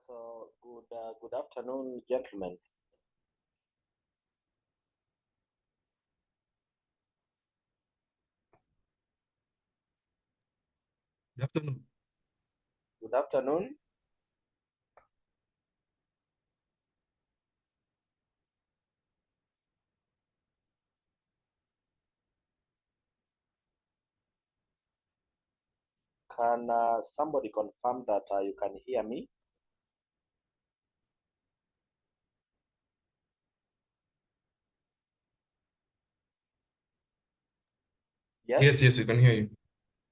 So good afternoon, gentlemen. Good afternoon. Good afternoon. Can somebody confirm that you can hear me? Yes? Yes, we can hear you.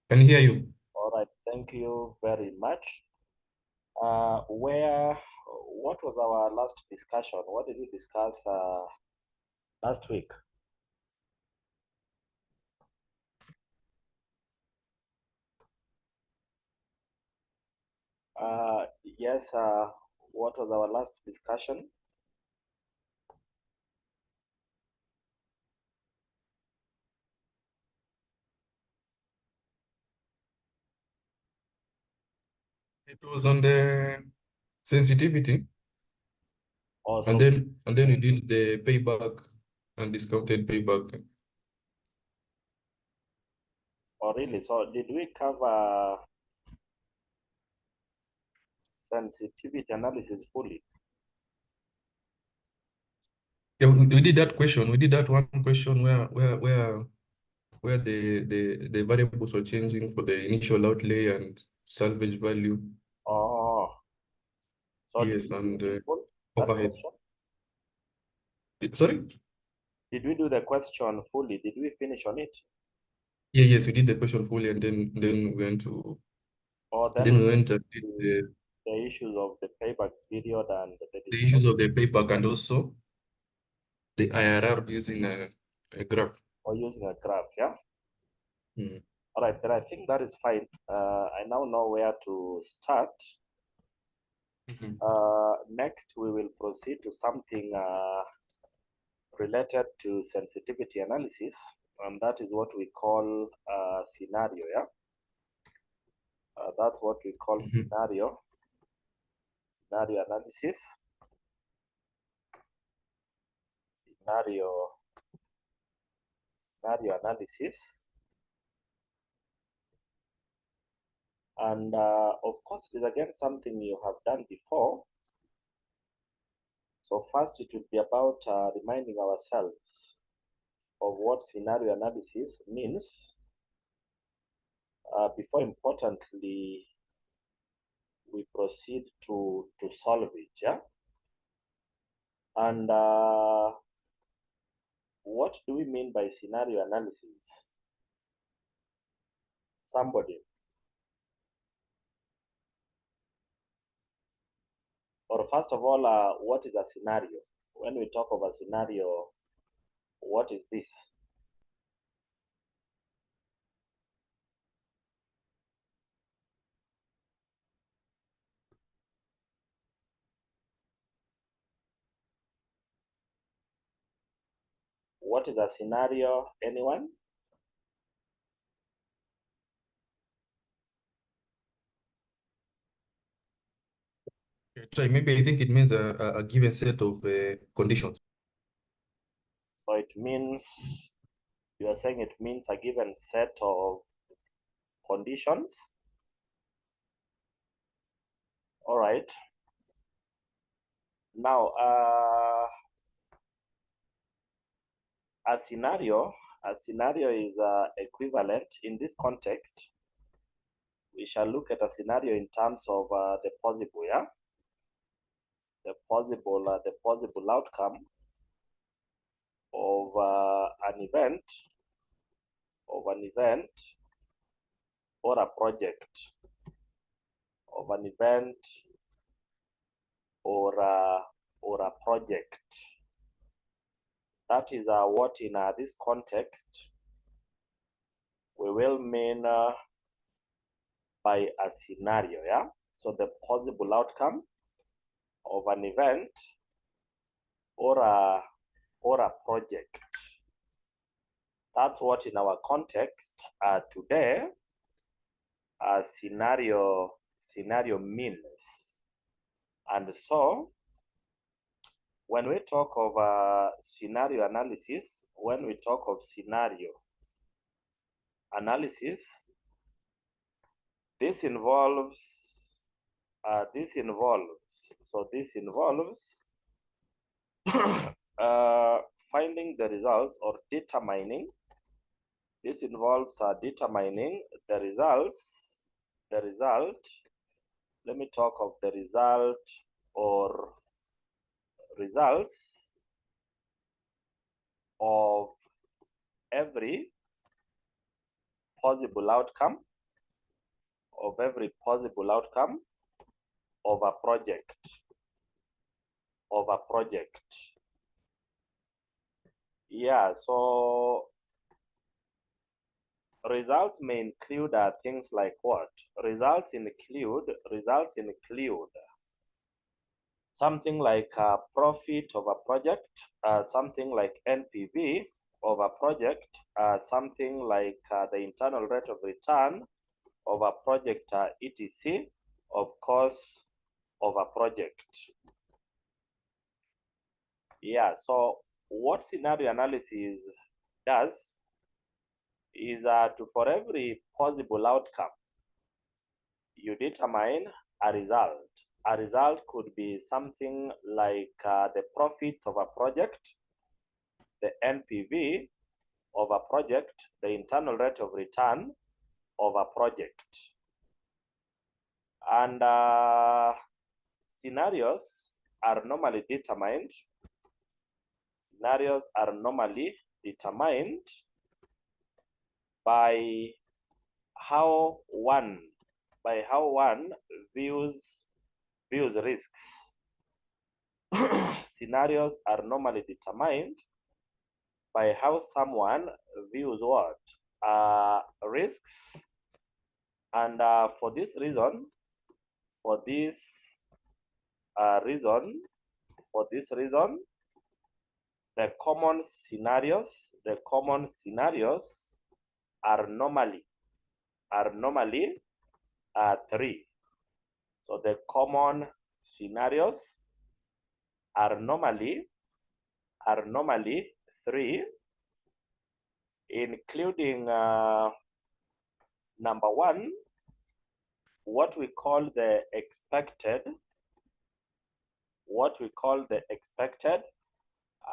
Can hear you. All right. Thank you very much. What was our last discussion? What did we discuss last week? Yes, what was our last discussion? It was on the sensitivity, Also, and then we did the payback and discounted payback. oh really? So did we cover sensitivity analysis fully? Yeah, we did that question. We did that one question where the variables were changing for the initial outlay and salvage value. Oh, so did Yes, we do and it in full, that overhead. question? Sorry? Did we do the question fully? Did we finish on it? Yes, we did the question fully, and Or then then we we went and did the issues of the payback period and the the issues discount, of the payback and also the IRR using a graph. or using a graph, yeah? Mm. All right, then I think that is fine. I now know where to start. Mhm. Next, we will proceed to something related to sensitivity analysis, and that is what we call scenario, yeah? That's what we call Mhm. scenario analysis, scenario analysis. And of course, it is again something you have done before. So first, it will be about reminding ourselves of what scenario analysis means. Before, importantly, we proceed to solve it, yeah? And what do we mean by scenario analysis? Somebody? Or first of all, what is a scenario? When we talk of a scenario, what is this? What is a scenario? Anyone? So maybe I think it means a given set of conditions. So it means, you are saying it means a given set of conditions. All right. Now, a scenario is equivalent in this context. We shall look at a scenario in terms of the possible, yeah, the possible outcome of an event, or a project, of an event or a project. That is what in this context we will mean by a scenario, yeah? So the possible outcome of an event or a project. That's what in our context today scenario means. And so when we talk of scenario analysis, when we talk of scenario analysis, this involves finding the results or determining. This involves determining the results, let me talk of the result or results of every possible outcome of a project. Yeah, so results may include things like what? Results include something like profit of a project, something like NPV of a project, something like the internal rate of return of a project, etc. of course of a project. Yeah, so what scenario analysis does is for every possible outcome, you determine a result. A result could be something like the profit of a project, the NPV of a project, the internal rate of return of a project. And scenarios are normally determined by how one views risks. Scenarios are normally determined by how someone views what? Risks. And for this reason, the common scenarios are normally three. So the common scenarios are normally three, including number one, what we call the expected.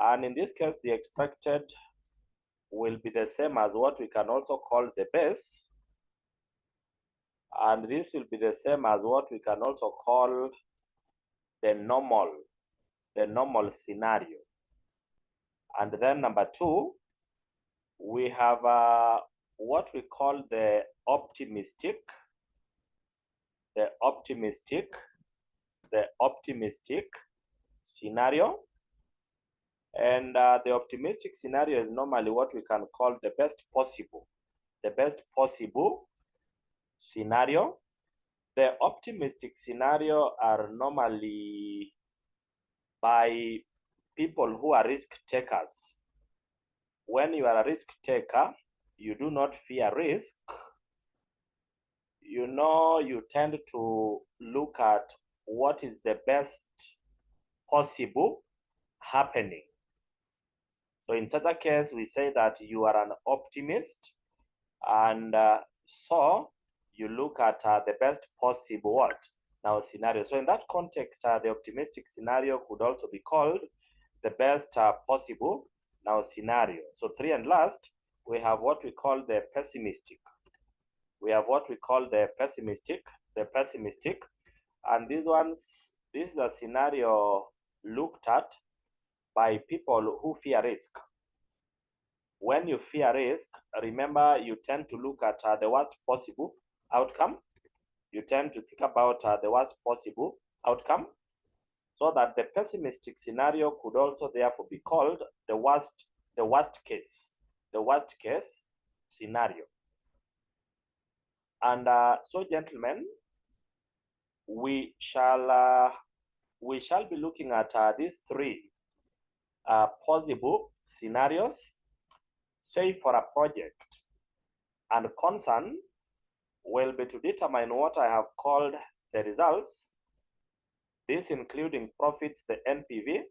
And in this case, the expected will be the same as what we can also call the base. And this will be the same as what we can also call the normal scenario. And then number two, we have what we call the optimistic scenario. And the optimistic scenario is normally what we can call the best possible scenario. The optimistic scenario are normally by people who are risk takers. When you are a risk taker, you do not fear risk. You tend to look at what is the best possible happening. So in such a case, we say that you are an optimist, and so you look at the best possible what? Now scenario. So in that context, the optimistic scenario could also be called the best possible now scenario. So three and last, we have what we call the pessimistic. And this is a scenario looked at by people who fear risk. When you fear risk, remember, you tend to look at the worst possible outcome. You tend to think about the worst possible outcome, so that the pessimistic scenario could also therefore be called the worst case scenario. And so, gentlemen, we shall be looking at these three possible scenarios, say for a project, and concern will be to determine what I have called the results this including profits, the NPV,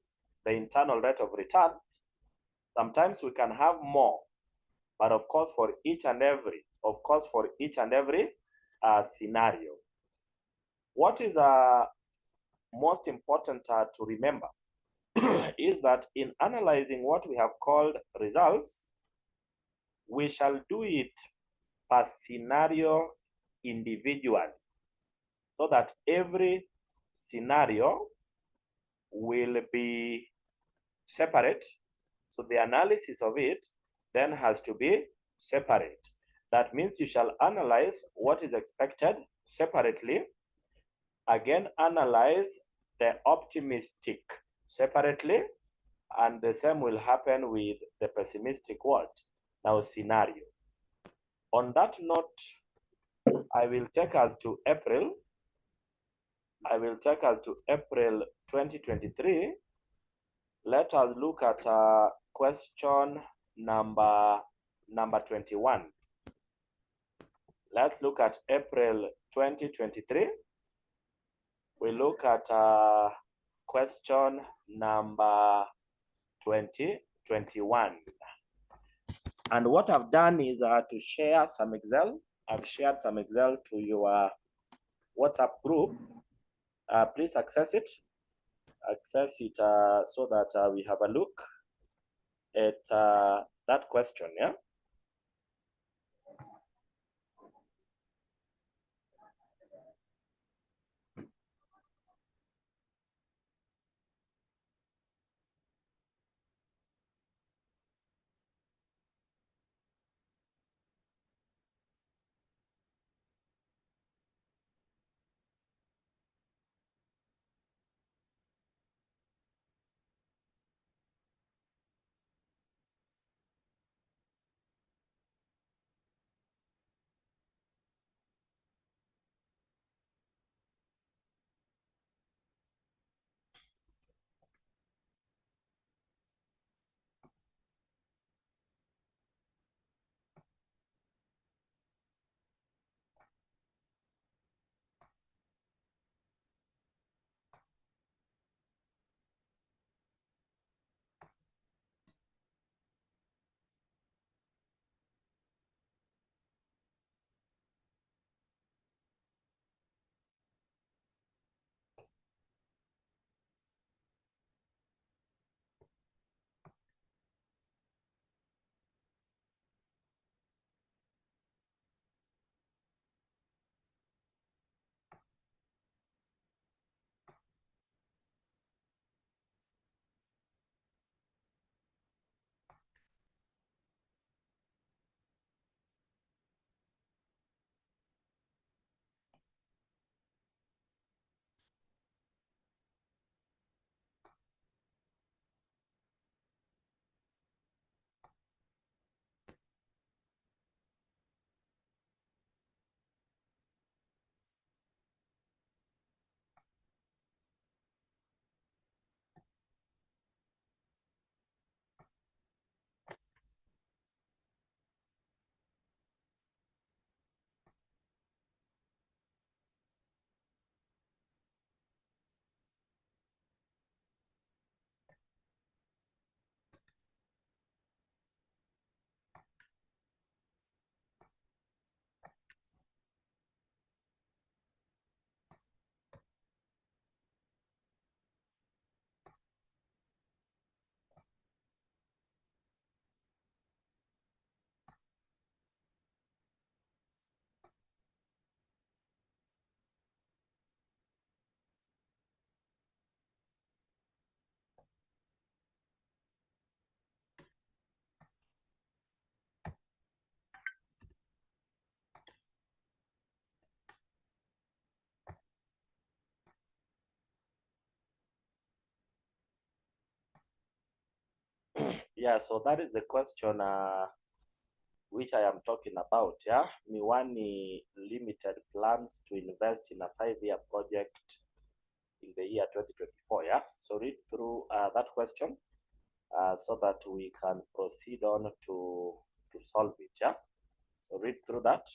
the internal rate of return. Sometimes we can have more, but of course for each and every scenario. What is most important to remember is that in analyzing what we have called results, we shall do it per scenario individually, so that every scenario will be separate. So the analysis of it then has to be separate. That means you shall analyze what is expected separately, again analyze the optimistic separately, and the same will happen with the pessimistic scenario. On that note, I will take us to April 2023. Let us look at question number 21. Let's look at April 2023. We look at question number 21. And what I've done is to share some Excel. I've shared some Excel to your WhatsApp group. Please access it. So that we have a look at that question, yeah? Yeah, so that is the question which I am talking about, yeah? Miwani Limited plans to invest in a 5-year project in the year 2024, yeah? So read through that question so that we can proceed on to solve it, yeah? So read through that.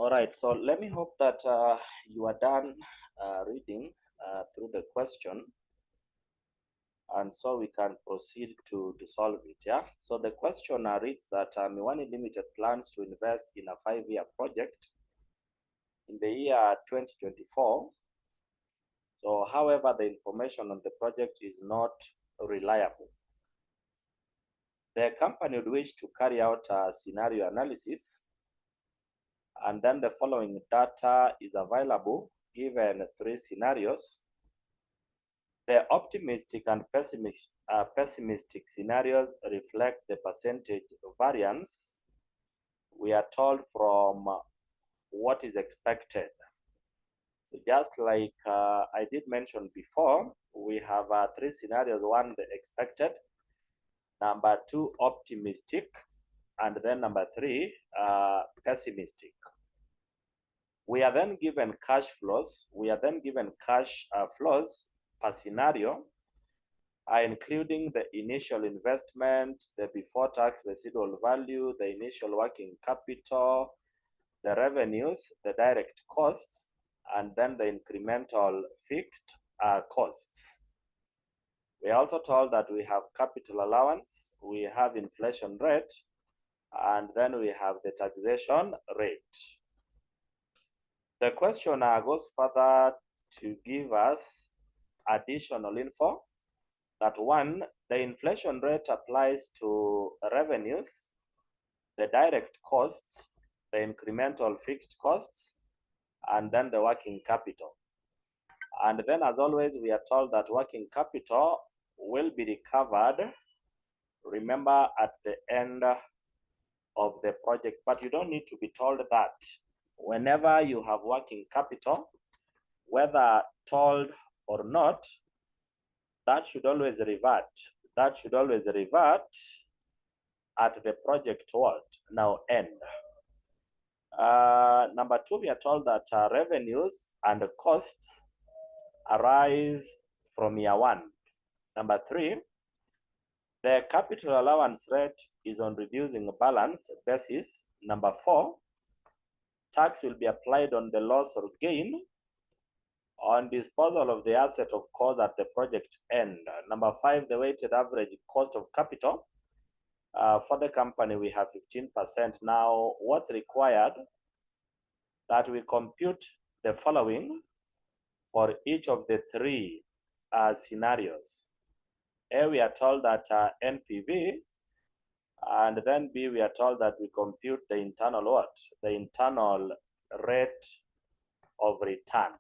All right, so let me hope that you are done reading through the question, and so we can proceed to solve it, yeah? So the question reads that Miwani Limited plans to invest in a 5-year project in the year 2024. So, however, the information on the project is not reliable. The company would wish to carry out a scenario analysis, and then the following data is available given 3 scenarios. The optimistic and pessimistic scenarios reflect the percentage variance we are told from what is expected. So just like I did mention before, we have 3 scenarios. 1, the expected, number 2, optimistic, and then number 3, pessimistic. We are then given cash flows. We are then given cash flows per scenario, including the initial investment, the before tax residual value, the initial working capital, the revenues, the direct costs, and then the incremental fixed costs. We are also told that we have capital allowance, we have inflation rate, and then we have the taxation rate. The question goes further to give us additional info that 1, the inflation rate applies to revenues, the direct costs, the incremental fixed costs, and then the working capital. And then, as always, we are told that working capital will be recovered, remember, at the end of the project. But you don't need to be told that. Whenever you have working capital, whether told or not, that should always revert. That should always revert at the project what? Now end. Number 2, we are told that revenues and costs arise from year 1. Number 3, the capital allowance rate is on reducing balance basis. Number 4, tax will be applied on the loss or gain on disposal of the asset, of course, at the project end. Number 5, the weighted average cost of capital. For the company, we have 15%. Now, what's required? That we compute the following for each of the 3 scenarios. A, we are told that NPV, and then B, we are told that we compute the internal what? The internal rate of return.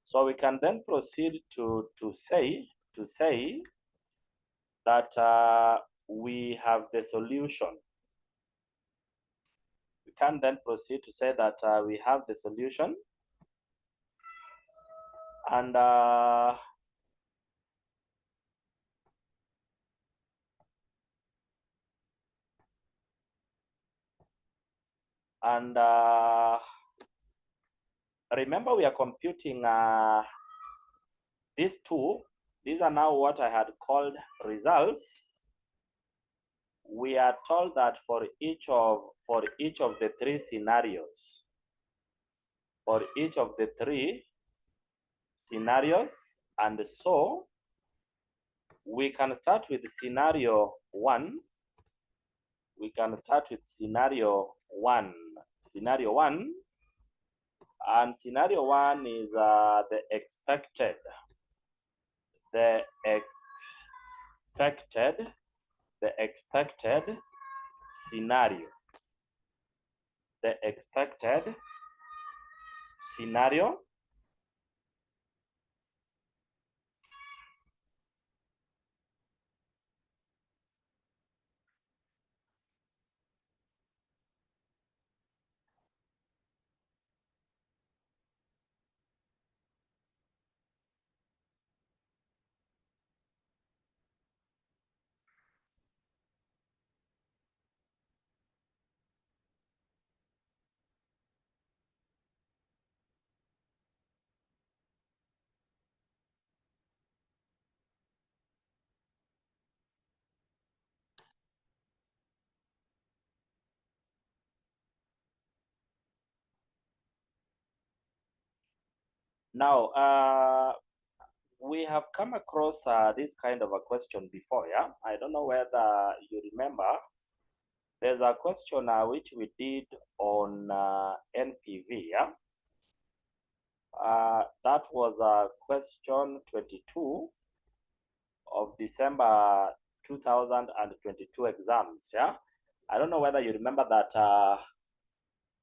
So we can then proceed to say that we have the solution. We can then proceed to say that we have the solution, and remember, we are computing these 2. These are now what I had called results. We are told that for each of the 3 scenarios, and so we can start with scenario 1. We can start with scenario 1. Scenario 1, and scenario 1 is the expected scenario. The expected scenario. Now, we have come across this kind of a question before, yeah? I don't know whether you remember. There's a question which we did on NPV, yeah? That was question 22 of December 2022 exams, yeah? I don't know whether you remember that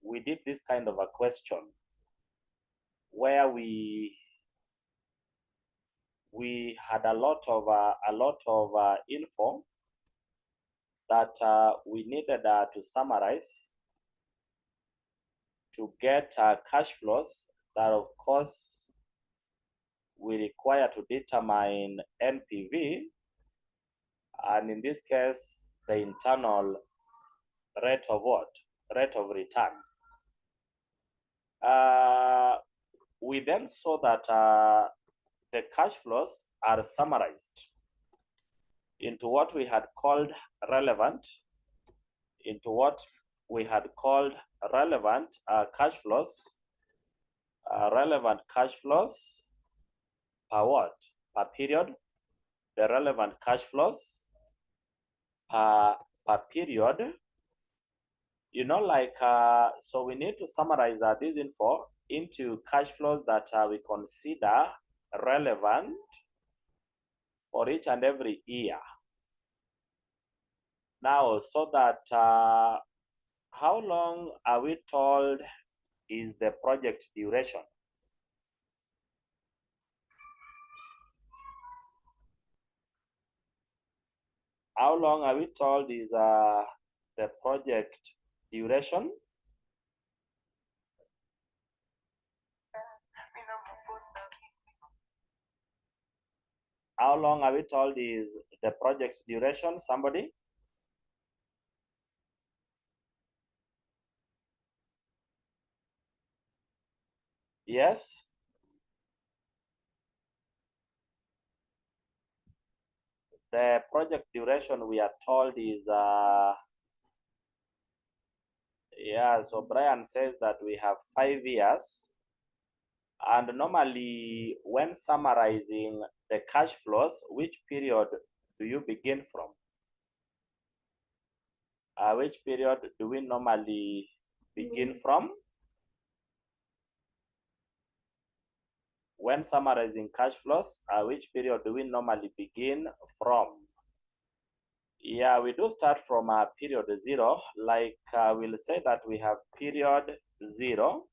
we did this kind of a question where we had a lot of info that we needed to summarize to get cash flows that, of course, we require to determine NPV, and in this case, the internal rate of what? Rate of return. We then saw that the cash flows are summarized into what we had called relevant, cash flows, relevant cash flows per what? Per period. The relevant cash flows per period. You know, like, so we need to summarize this info into cash flows that we consider relevant for each and every year. Now, so that how long are we told is the project duration? How long are we told is the project duration? How long are we told is the project duration? Somebody? Yes? The project duration we are told is, yeah, so Brian says that we have 5 years. And normally when summarizing the cash flows, which period do you begin from? Which period do we normally begin from? When summarizing cash flows, which period do we normally begin from? Yeah, we do start from period 0. Like we'll say that we have period 0.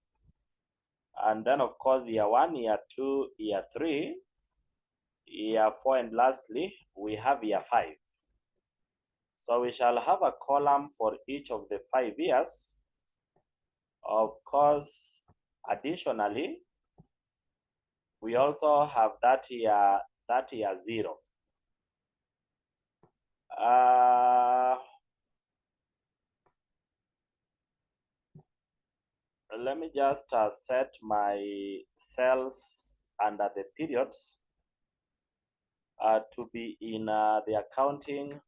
And then, of course, year 1, year 2, year 3, year 4, and lastly, we have year 5. So we shall have a column for each of the 5 years. Of course, additionally, we also have that year 0. Let me just set my cells under the periods to be in the accounting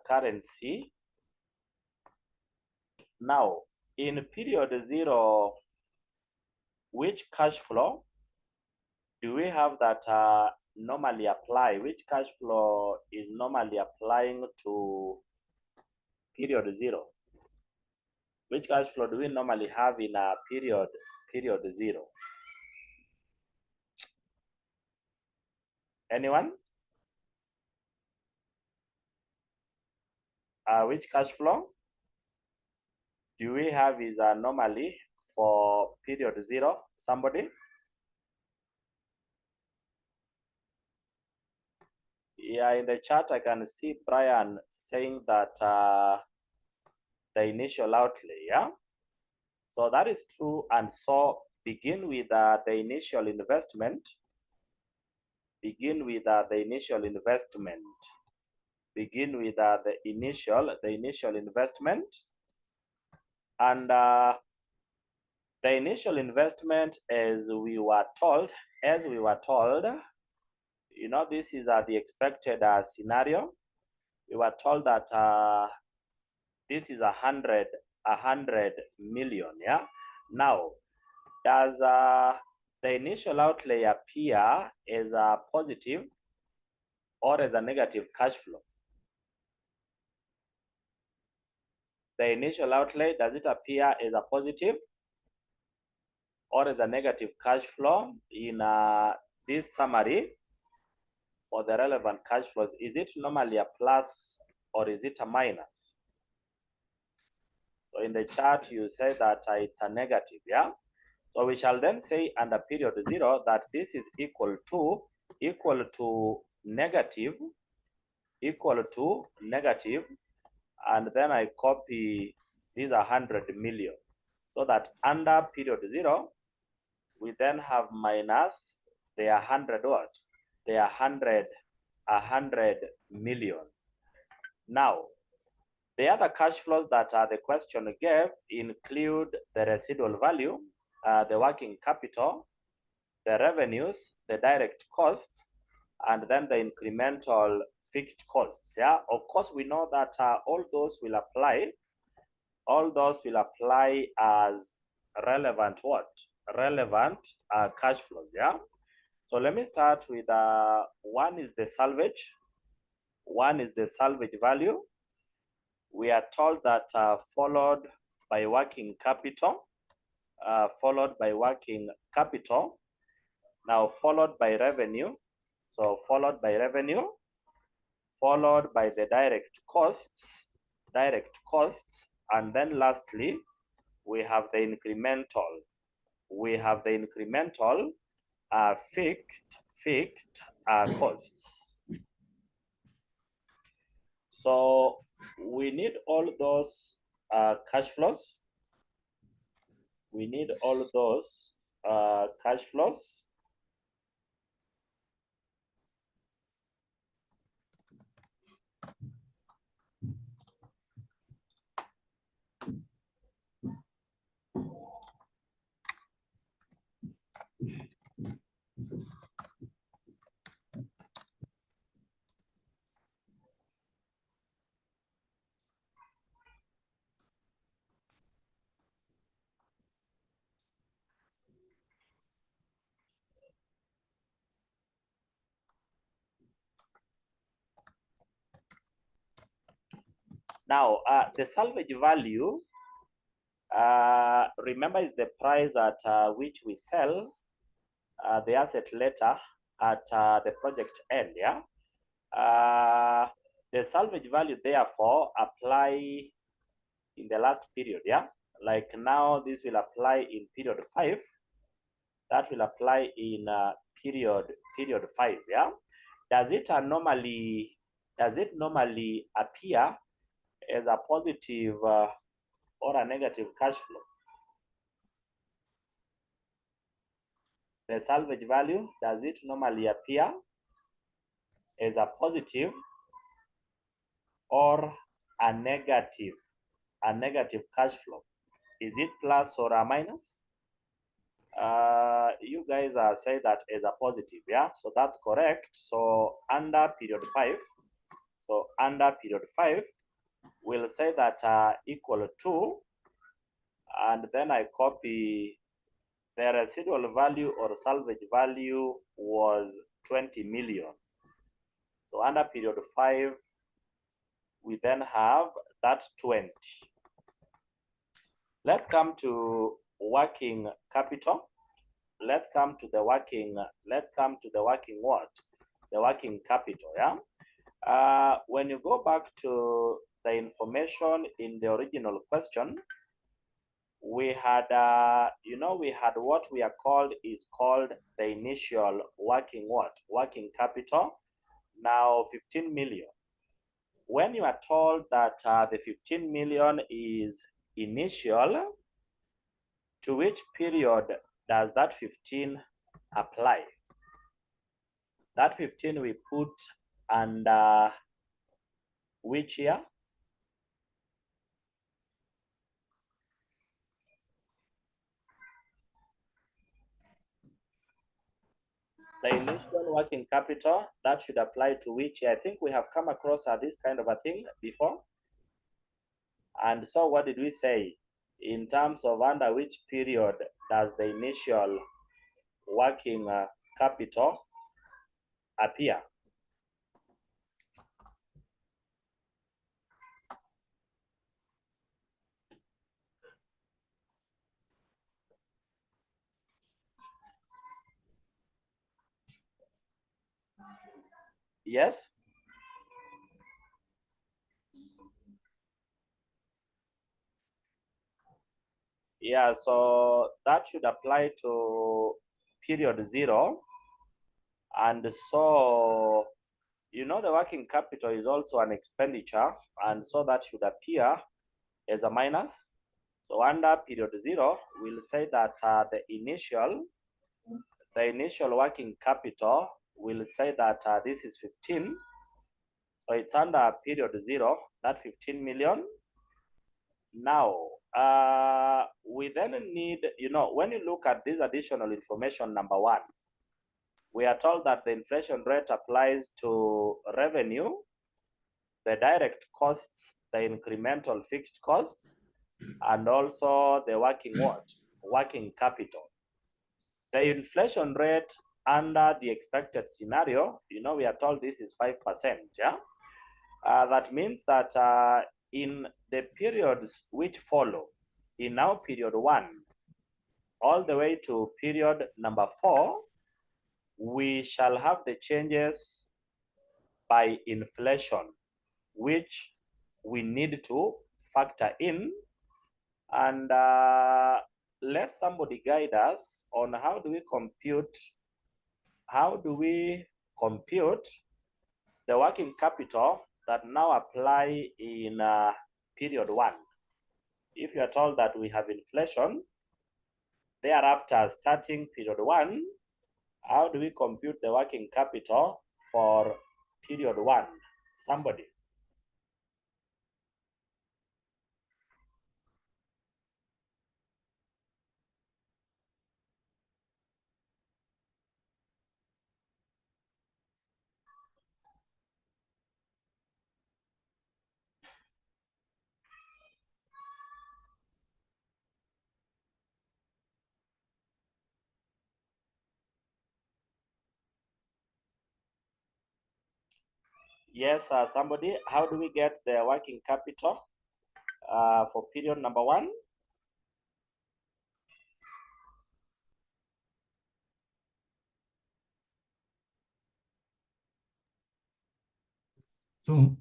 currency. Now, in period 0, which cash flow do we have that normally apply? Which cash flow is normally applying to period 0? Which cash flow do we normally have in a period 0? Anyone? Which cash flow do we have is normally for period 0? Somebody? Yeah, in the chat I can see Brian saying that the initial outlay, yeah? So that is true, and so begin with the initial investment. Begin with the initial investment. Begin with the initial investment, and the initial investment, as we were told, you know, this is the expected scenario. We were told that this is 100 million, yeah? Now, does the initial outlay appear as a positive or as a negative cash flow? The initial outlay, does it appear as a positive or as a negative cash flow in this summary or the relevant cash flows? Is it normally a plus or is it a minus? So in the chart, you say that it's a negative, yeah? So we shall then say under period 0 that this is equal to negative, and then I copy these 100 million. So that under period 0, we then have minus the 100 what? The 100 million. Now, the other cash flows that the question gave include the residual value, the working capital, the revenues, the direct costs, and then the incremental fixed costs. Yeah, of course, we know that all those will apply as relevant what? Relevant cash flows. Yeah. So let me start with one is the salvage. One is the salvage value. We are told that followed by working capital, now followed by revenue. So followed by revenue, followed by the direct costs, and then lastly, we have the incremental. Fixed costs. So we need all those cash flows. Now, the salvage value, remember, is the price at which we sell the asset later at the project end, yeah? The salvage value, therefore, apply in the last period, yeah? Like now, this will apply in period 5. That will apply in period 5, yeah? Does it normally appear as a positive or a negative cash flow? The salvage value, does it normally appear as a positive or a negative cash flow? Is it plus or a minus? You guys are saying that as a positive, yeah? So that's correct. So under period 5, we'll say that equal to, and then I copy the residual value or salvage value was 20 million. So under period 5, we then have that 20. Let's come to working capital. Let's come to the working what? The working capital, yeah? When you go back to the information in the original question, we had, we had what we are called the initial working capital. Now 15 million. When you are told that the 15 million is initial, to which period does that 15 apply? That 15 we put under which year? The initial working capital, that should apply to which year? I think we have come across this kind of a thing before. And so what did we say? In terms of under which period does the initial working capital appear? Yes? Yeah, so that should apply to period 0. And so, you know, the working capital is also an expenditure, and so that should appear as a minus. So under period 0, we'll say that the initial working capital, will say that this is 15. So it's under period 0, that 15 million. Now, we then need, you know, when you look at this additional information, number 1, we are told that the inflation rate applies to revenue, the direct costs, the incremental fixed costs, and also the working capital. The inflation rate under the expected scenario, you know, we are told this is 5%, yeah? That means that in the periods which follow, in now period 1, all the way to period number 4, we shall have the changes by inflation, which we need to factor in. And let somebody guide us on how do we compute the working capital that now apply in period 1. If you are told that we have inflation, thereafter starting period 1, how do we compute the working capital for period 1? Somebody. Yes, somebody, how do we get the working capital for period number 1? So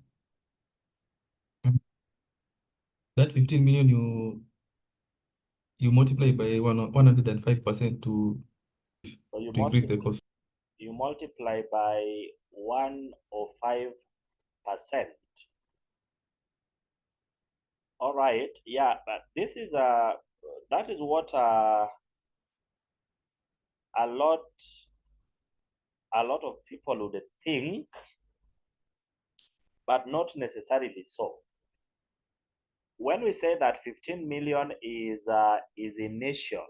that 15 million you multiply by 105% to increase the cost. You multiply by 105%. All right, yeah, but this is that is what a lot of people would think, but not necessarily so. When we say that 15 million is initial,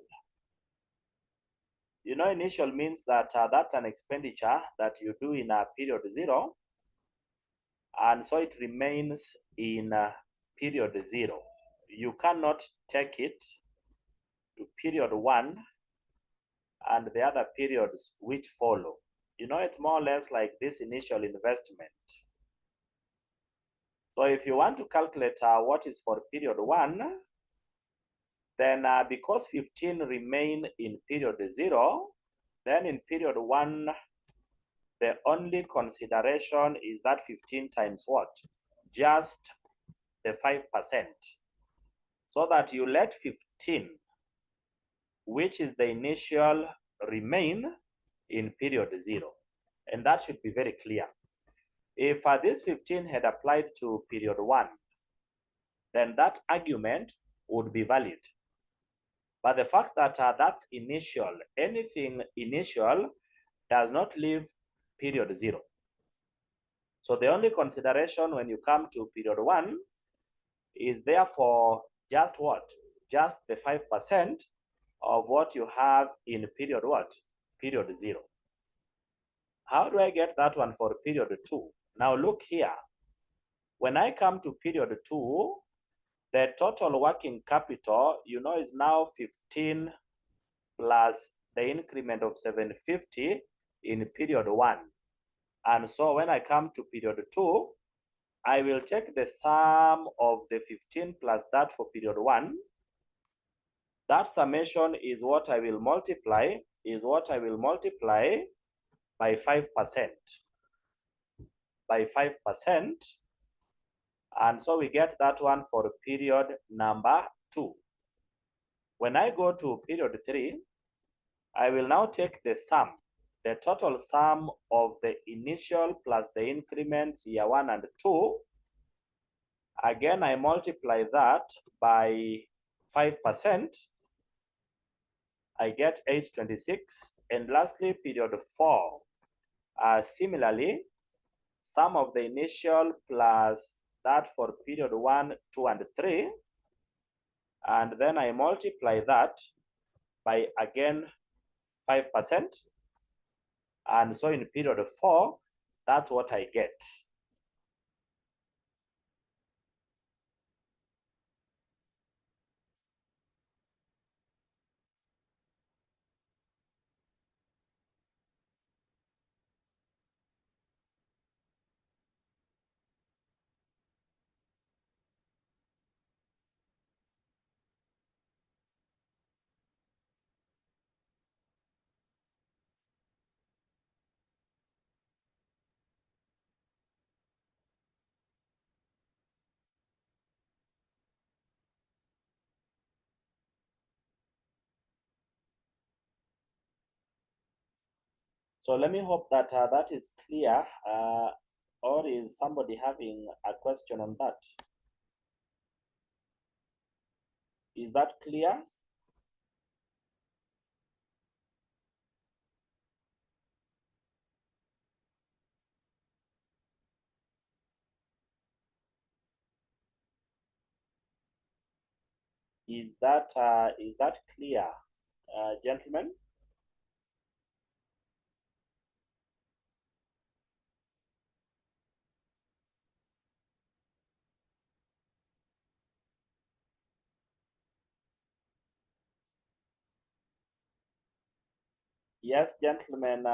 you know, initial means that that's an expenditure that you do in period 0, and so it remains in period 0. You cannot take it to period 1 and the other periods which follow. You know, it's more or less like this initial investment. So if you want to calculate what is for period 1, then because 15 remain in period 0, then in period 1, the only consideration is that 15 times what? Just the 5%. So that you let 15, which is the initial, remain in period 0. And that should be very clear. If this 15 had applied to period 1, then that argument would be valid. But the fact that that's initial, anything initial does not leave period 0. So the only consideration when you come to period 1 is therefore just what? Just the 5% of what you have in period what? Period 0. How do I get that one for period 2? Now look here. When I come to period 2, the total working capital, you know, is now 15 plus the increment of 750 in period 1. And so when I come to period 2, I will take the sum of the 15 plus that for period 1. That summation is what I will multiply, by 5%. By 5%. And so we get that one for period number 2. When I go to period 3, I will now take the sum, the total sum of the initial plus the increments year 1 and 2. Again, I multiply that by 5%. I get 826. And lastly, period 4. Similarly, sum of the initial plus that for period 1, 2, and 3. And then I multiply that by, again, 5%. And so in period 4, that's what I get. So let me hope that that is clear, or is somebody having a question on that? Is that clear? Is that clear, gentlemen? Yes, gentlemen,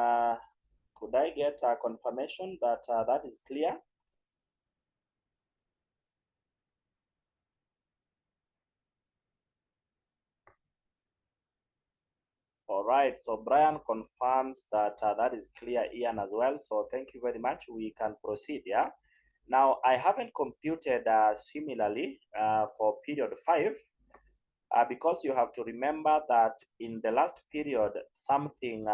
could I get a confirmation that that is clear? All right, so Brian confirms that that is clear, Ian, as well. So thank you very much. We can proceed, yeah? Now, I haven't computed similarly for period 5, because you have to remember that in the last period, something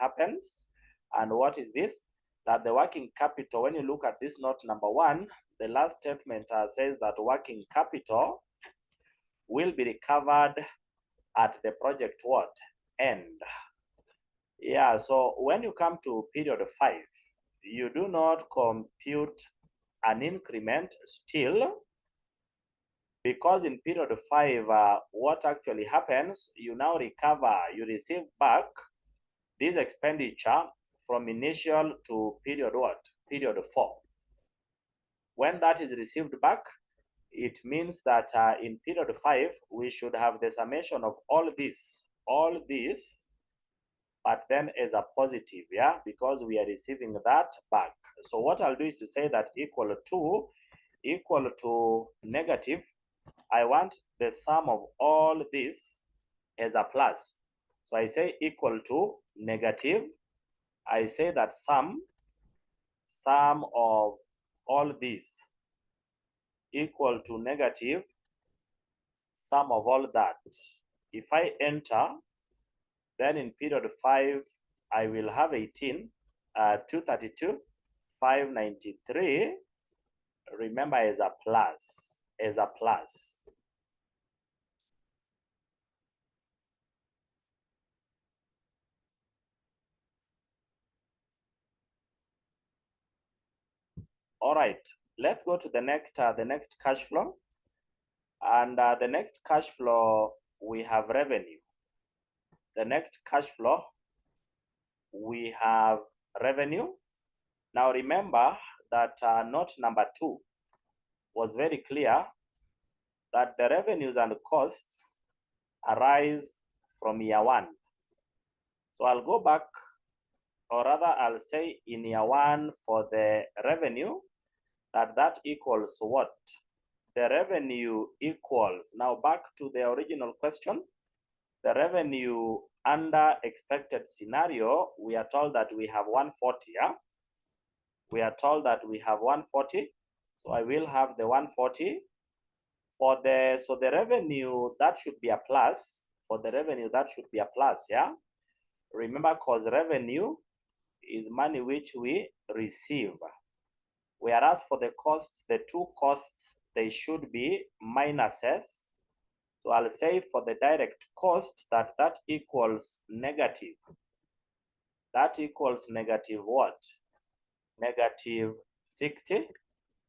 happens. And what is this? That the working capital, when you look at this note number 1, the last statement says that working capital will be recovered at the project what? End. Yeah, so when you come to period 5, you do not compute an increment still, because in period 5, what actually happens, you now recover, you receive back this expenditure from initial to period what? Period 4. When that is received back, it means that in period 5, we should have the summation of all this, but then as a positive, yeah, because we are receiving that back. So what I'll do is to say that equal to negative. I want the sum of all this as a plus. So I say equal to negative. I say that sum of all this equal to negative sum of all that. If I enter, then in period 5, I will have 18, 232, 593. Remember, as a plus, All right, let's go to the next cash flow. And the next cash flow, we have revenue. The next cash flow, we have revenue. Now remember that note number 2 was very clear that the revenues and costs arise from year 1. So I'll go back, or rather I'll say in year one for the revenue, that equals what? The revenue equals, now back to the original question, the revenue under expected scenario, we are told that we have 140, yeah? We are told that we have 140. So I will have the 140 for the, so the revenue, that should be a plus. For the revenue, that should be a plus, yeah? Remember, because revenue is money which we receive. Whereas for the costs, the two costs, they should be minuses. So I'll say for the direct cost that equals negative. That equals negative what? Negative 60.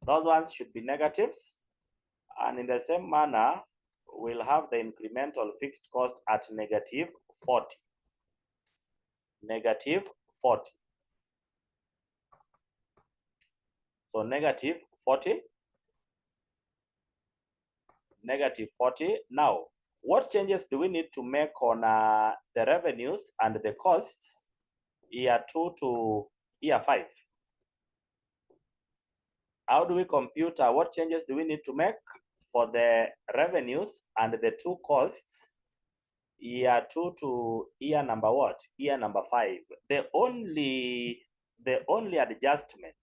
Those ones should be negatives. And in the same manner, we'll have the incremental fixed cost at negative 40. Negative 40. So negative 40. Negative 40. Now, what changes do we need to make on the revenues and the costs year 2 to year 5? How do we compute what changes do we need to make for the revenues and the two costs year 2 to year number what? Year number 5. The only adjustment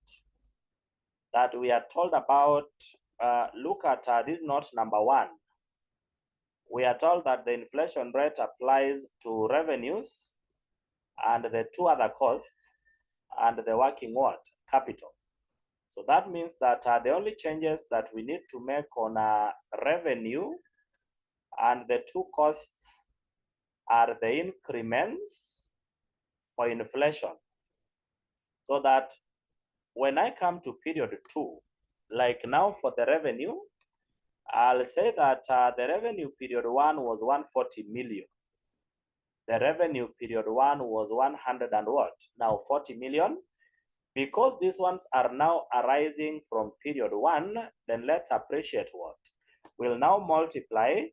that we are told about, look at this note number 1. We are told that the inflation rate applies to revenues and the two other costs and the working what? Capital. So that means that the only changes that we need to make on revenue and the two costs are the increments for inflation. So that when I come to period 2, like now for the revenue, I'll say that the revenue period 1 was 140 million. The revenue period 1 was 100 and what? Now 40 million. Because these ones are now arising from period 1, then let's appreciate what? We'll now multiply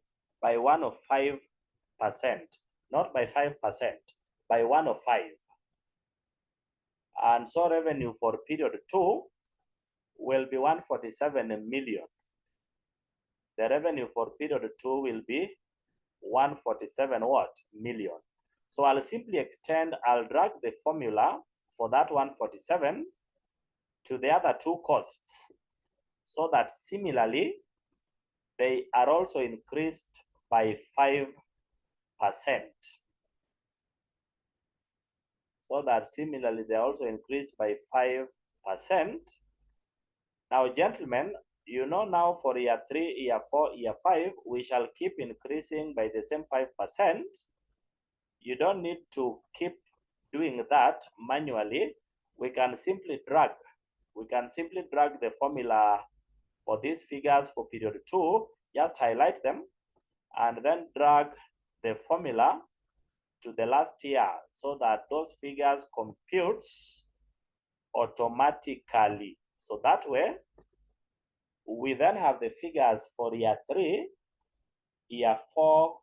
by 1 of 5%, not by 5%, by 1 of 5. And so revenue for period 2 will be 147 million. The revenue for period 2 will be 147 what? Million. So I'll simply extend, I'll drag the formula for that 147 to the other two costs, so that similarly they are also increased by 5%. So that similarly they are also increased by 5%. Now, gentlemen, you know now for year 3, year 4, year 5, we shall keep increasing by the same 5%. You don't need to keep doing that manually. We can simply drag the formula for these figures for period 2, just highlight them, and then drag the formula to the last year so that those figures computes automatically. So that way, we then have the figures for year 3, year 4,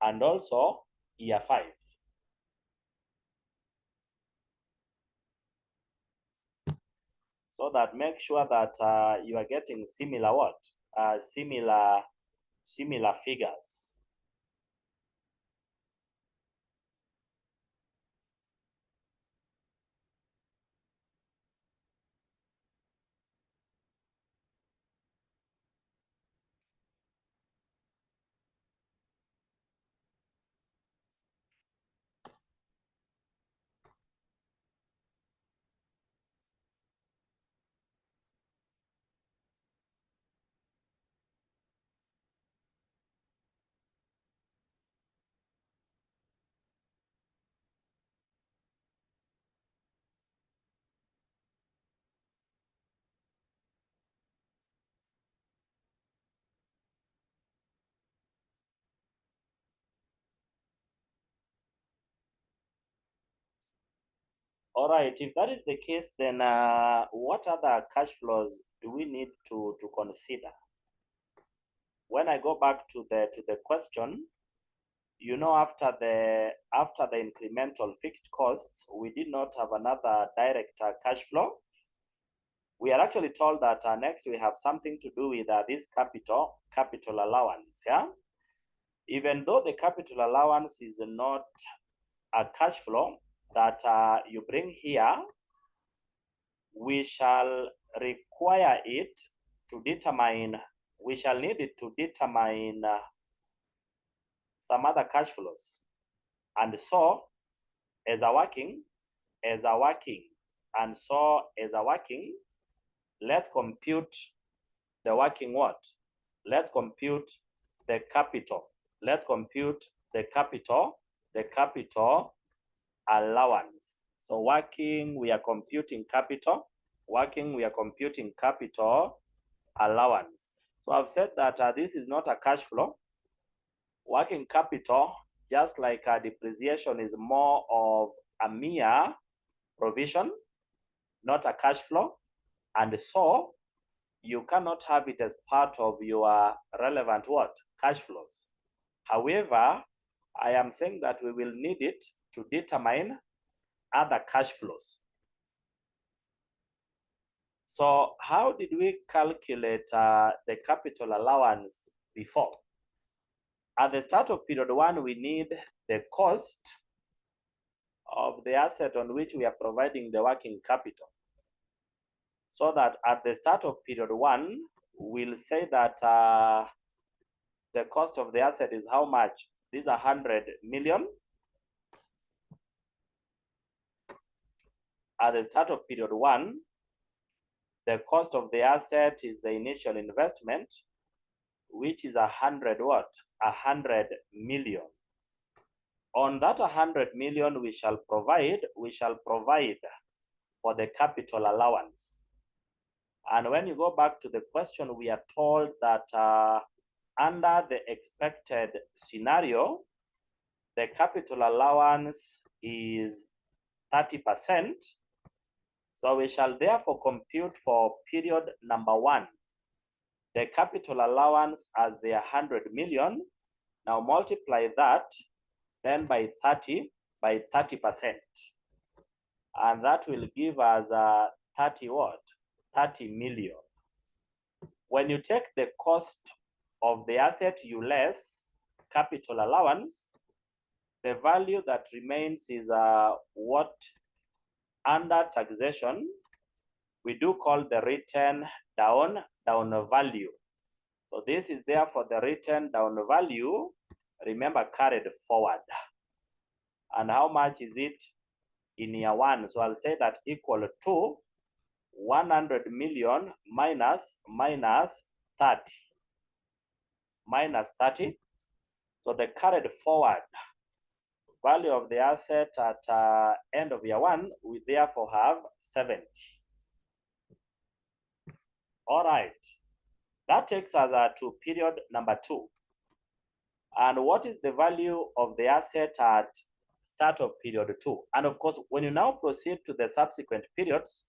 and also year 5. So that make sure that you are getting similar what? Similar figures. All right, if that is the case, then what other cash flows do we need to consider? When I go back to the question, you know, after the incremental fixed costs, we did not have another direct cash flow. We are actually told that next we have something to do with this capital allowance. Yeah, even though the capital allowance is not a cash flow that you bring here, we shall require it to determine. We shall need it to determine some other cash flows, and so as a working, and so as a working, let's compute the working what? Let's compute the capital. Let's compute the capital allowance. So working, we are computing capital. Working, we are computing capital allowance. So I've said that this is not a cash flow. Working capital, just like depreciation, is more of a mere provision, not a cash flow. And so you cannot have it as part of your relevant what? Cash flows. However, I am saying that we will need it to determine other cash flows. So how did we calculate the capital allowance before? At the start of period 1, we need the cost of the asset on which we are providing the working capital. So that at the start of period 1, we'll say that the cost of the asset is how much? This is 100 million. At the start of period 1, the cost of the asset is the initial investment, which is 100 what? 100 million. On that 100 million, we shall provide for the capital allowance. And when you go back to the question, we are told that under the expected scenario, the capital allowance is 30%. So we shall therefore compute for period number 1 the capital allowance as the 100 million. Now multiply that then by 30%. And that will give us 30 what? 30 million. When you take the cost of the asset, you less capital allowance, the value that remains is what under taxation we do call the written down value. So this is therefore the written down value, remember, carried forward. And how much is it in year 1? So I'll say that equal to 100 million minus 30. Minus 30. So the carried forward value of the asset at end of year 1, we therefore have 70. All right. That takes us to period number 2. And what is the value of the asset at start of period 2? And of course, when you now proceed to the subsequent periods,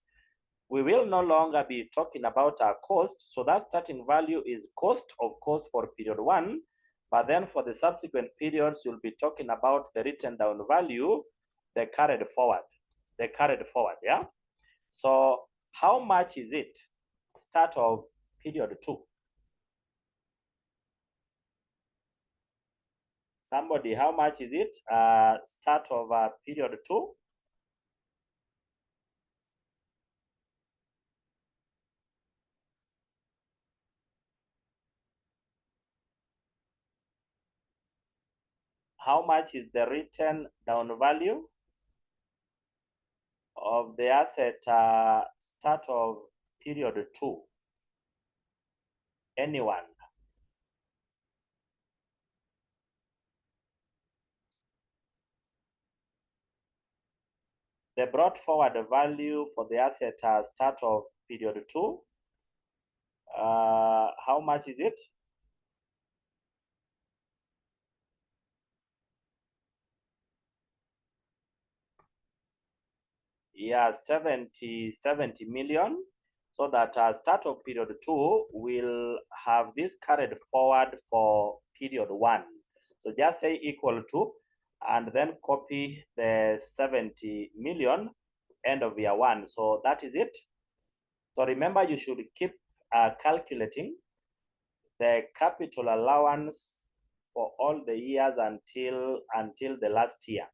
we will no longer be talking about our cost. So that starting value is cost, of course, for period 1. But then for the subsequent periods, you'll be talking about the written down value, the carried forward, yeah? So how much is it start of period 2? Somebody, how much is it start of period 2? How much is the written down value of the asset start of period 2? Anyone? The brought forward value for the asset start of period 2, how much is it? Yeah, 70 million. So that start of period 2 will have this carried forward for period 1. So just say equal to, and then copy the 70 million end of year 1. So that is it. So remember, you should keep calculating the capital allowance for all the years until the last year.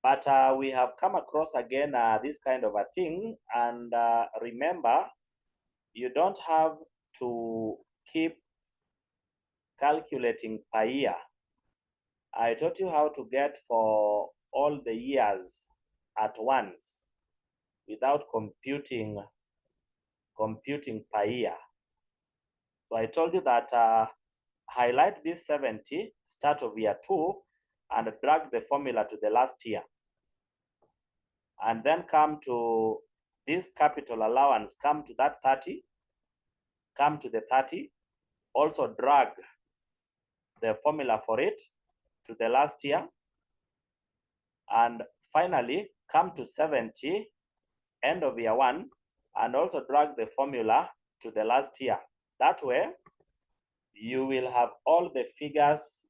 But we have come across again this kind of a thing, and remember, you don't have to keep calculating per year. I taught you how to get for all the years at once without computing per year. So I told you that highlight this 70, start of year 2, and drag the formula to the last year. And then come to this capital allowance, come to that 30, come to the 30, also drag the formula for it to the last year. And finally, come to 70, end of year 1, and also drag the formula to the last year. That way, you will have all the figures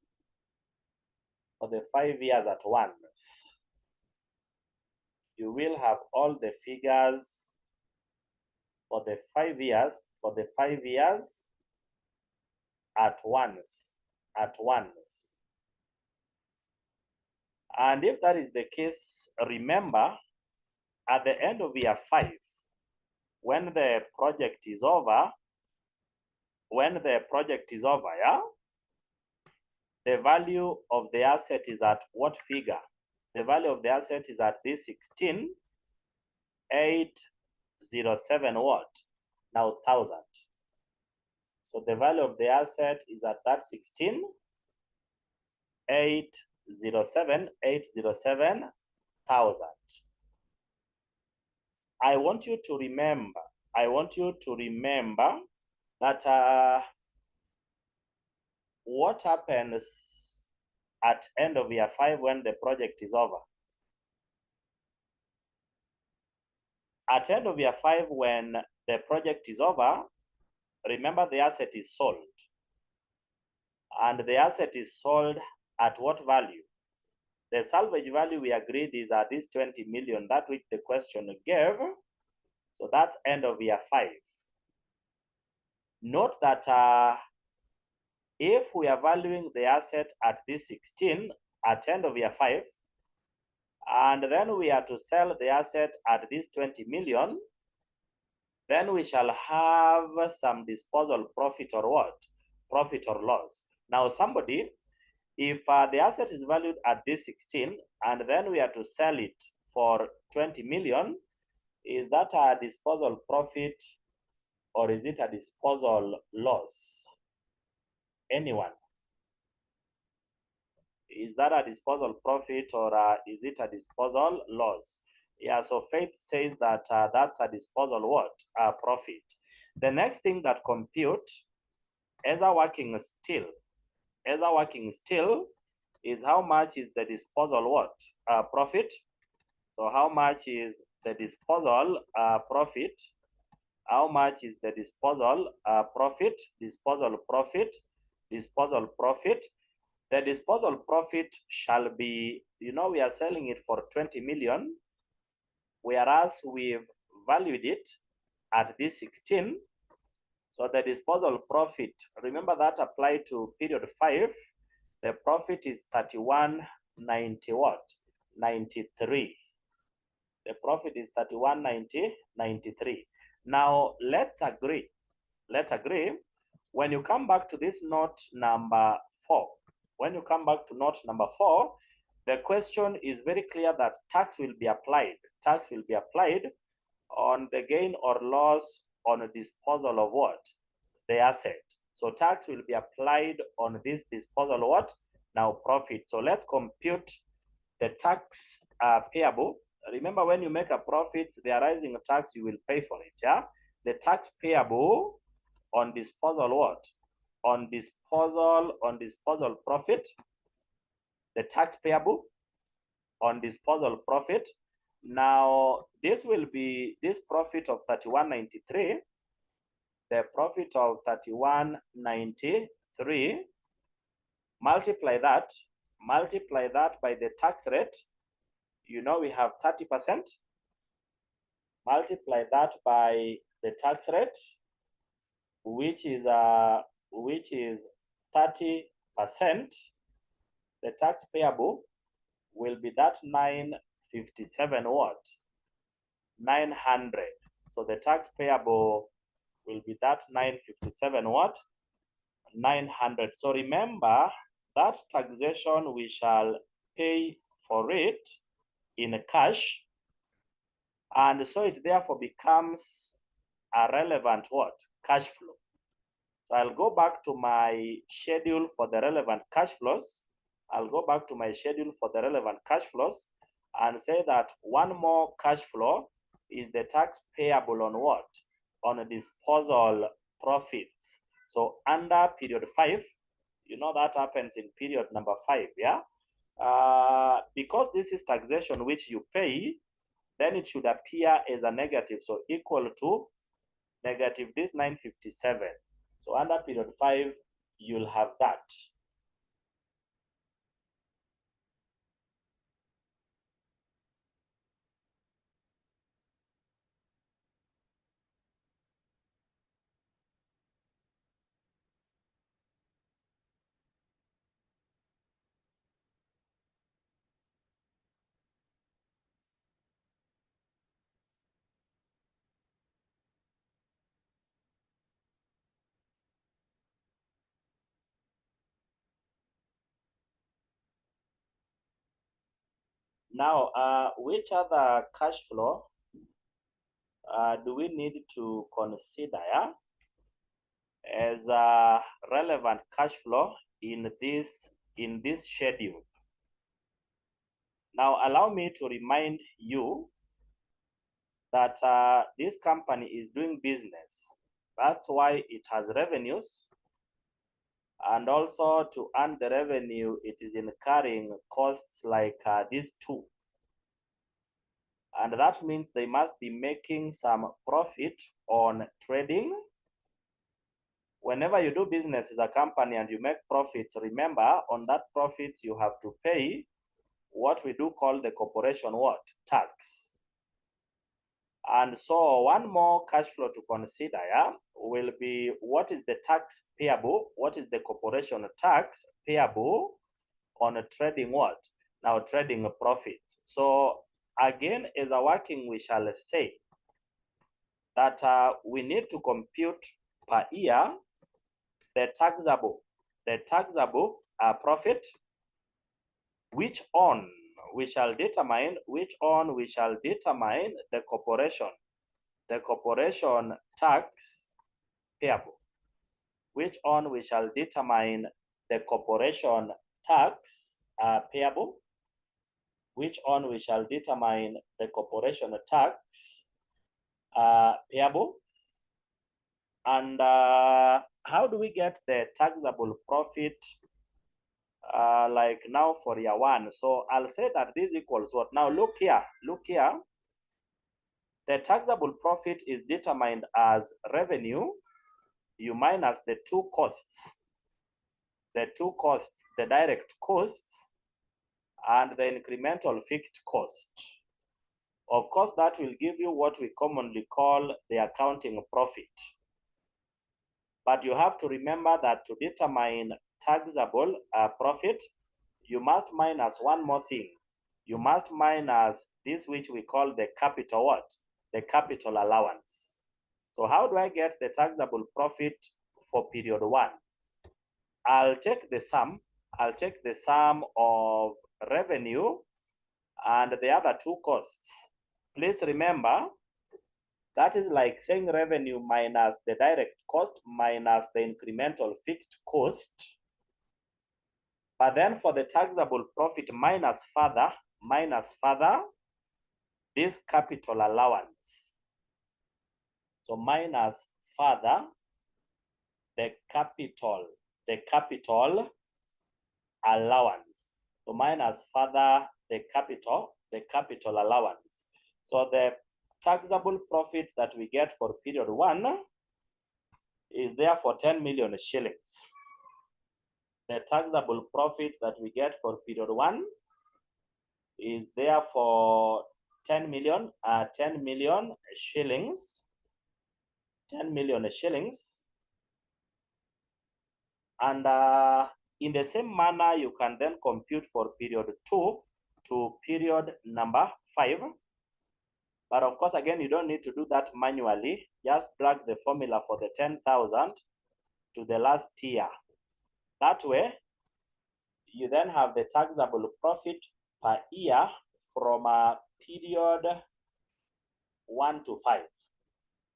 for the 5 years at once. You will have all the figures for the 5 years, at once. And if that is the case, remember, at the end of year 5, when the project is over, yeah, the value of the asset is at what figure? The value of the asset is at this 16,807 what? Now 1,000. So the value of the asset is at that 16,807,000. I want you to remember that what happens at end of year 5 when the project is over? At end of year 5, when the project is over, remember the asset is sold. And the asset is sold at what value? The salvage value we agreed is at this 20 million, that which the question gave. So that's end of year 5. Note that if we are valuing the asset at this 16 at end of year 5, and then we are to sell the asset at this 20 million, then we shall have some disposal profit or what? Profit or loss. Now somebody, if the asset is valued at this 16, and then we are to sell it for 20 million, is that a disposal profit or is it a disposal loss? Anyone? Is that a disposal profit or is it a disposal loss? Yeah, so Faith says that that's a disposal what? Profit. The next thing that compute as a working still is how much is the disposal what? Profit. So how much is the disposal profit? How much is the disposal profit? Disposal profit. The disposal profit shall be, we are selling it for 20 million, whereas we've valued it at this 16. So the disposal profit, remember that applied to period 5, the profit is 3190 what? 93. The profit is 3190.93. Now let's agree. When you come back to this note number 4, the question is very clear that tax will be applied. On the gain or loss on a disposal of what? The asset. So tax will be applied on this disposal what? Now profit. So let's compute the tax payable. Remember, when you make a profit, the arising tax, you will pay for it, yeah? The tax payable on disposal what? On disposal profit. The tax payable on disposal profit. Now, this will be this profit of 3193. The profit of 3193 multiply that by the tax rate. You know, we have 30%. Multiply that by the tax rate, which is 30%. The tax payable will be that 957 what? 900. So the tax payable will be that 957 what? 900. So remember that taxation we shall pay for it in cash, and so it therefore becomes a relevant what? Cash flow. So I'll go back to my schedule for the relevant cash flows. I'll go back to my schedule for the relevant cash flows and say that one more cash flow is the tax payable on what? On disposal profits. So under period 5, you know that happens in period number 5, yeah? Because this is taxation which you pay, then it should appear as a negative, so equal to negative this 957. So under period 5, you'll have that. Now, which other cash flow do we need to consider, yeah, as a relevant cash flow in this schedule? Now, allow me to remind you that this company is doing business. That's why it has revenues. And also to earn the revenue, it is incurring costs like these two. And that means they must be making some profit on trading. Whenever you do business as a company and you make profits, remember on that profits you have to pay what we do call the corporation what? Tax. And so one more cash flow to consider, yeah, will be what is the tax payable, what is the corporation tax payable on a trading what? Now trading a profit. So again, as a working, we shall say that we need to compute per year the taxable profit, which on we shall determine the corporation tax payable, which on we shall determine the corporation tax payable, which on we shall determine the corporation tax payable. And how do we get the taxable profit like now for year 1? So I'll say that this equals what? Now look here. The taxable profit is determined as revenue you minus the two costs, the direct costs and the incremental fixed cost. Of course, that will give you what we commonly call the accounting profit. But you have to remember that to determine taxable profit, you must minus one more thing. You must minus this which we call the capital what? The capital allowance. So how do I get the taxable profit for period 1? I'll take the sum of revenue and the other two costs. Please remember, that is like saying revenue minus the direct cost minus the incremental fixed cost. But then for the taxable profit, minus further this capital allowance. So minus further the capital allowance. So minus further the capital allowance. So the taxable profit that we get for period 1 is therefore 10 million shillings. the taxable profit that we get for period 1 is therefore 10 million shillings. 10 million shillings. And in the same manner, you can then compute for period 2 to period number 5. But of course, again, you don't need to do that manually. Just drag the formula for the 10,000 to the last year. That way, you then have the taxable profit per year from period 1 to 5.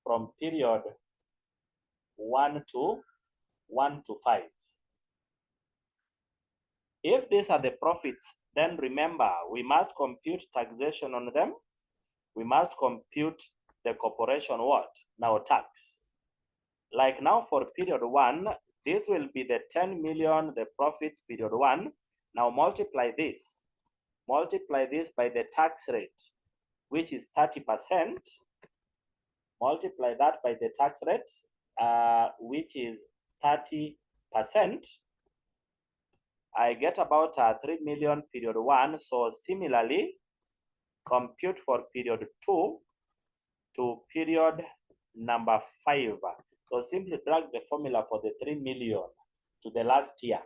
From period 1 to 5. If these are the profits, then remember, we must compute taxation on them. We must compute the corporation what? Now tax. Like now for period 1, this will be the 10 million, the profit period 1. Now multiply this. Multiply this by the tax rate, which is 30%. Multiply that by the tax rate, which is 30%. I get about 3 million period 1. So similarly, compute for period 2 to period number 5. So simply drag the formula for the 3 million to the last year,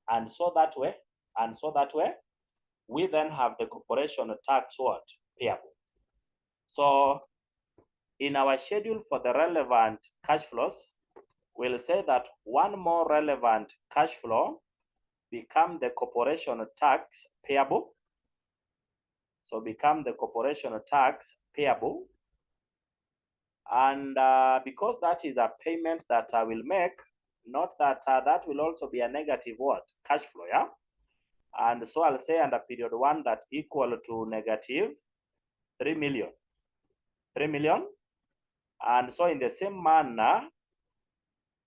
and so that way, we then have the corporation tax what? Payable. So in our schedule for the relevant cash flows, we'll say that one more relevant cash flow become the corporation tax payable. So become the corporation tax payable. And because that is a payment that I will make, not that that will also be a negative what? Cash flow, yeah? And so I'll say under period 1 that equal to negative 3 million. 3 million. And so in the same manner,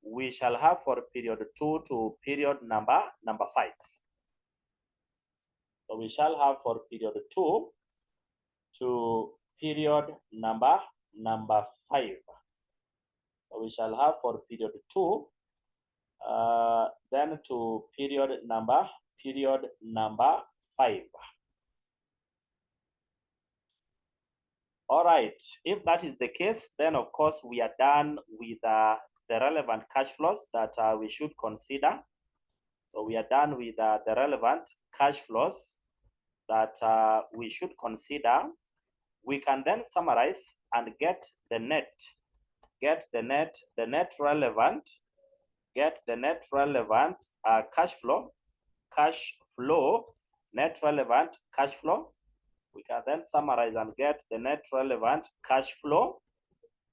we shall have for period 2 to period number 5. So we shall have for period 2 to period number 5. So we shall have for period 2 then to period number 5. All right, if that is the case, then of course we are done with the relevant cash flows that we should consider. So we are done with the relevant cash flows that we should consider. We can then summarize and get the net relevant cash flow, net relevant cash flow. We can then summarize and get the net relevant cash flow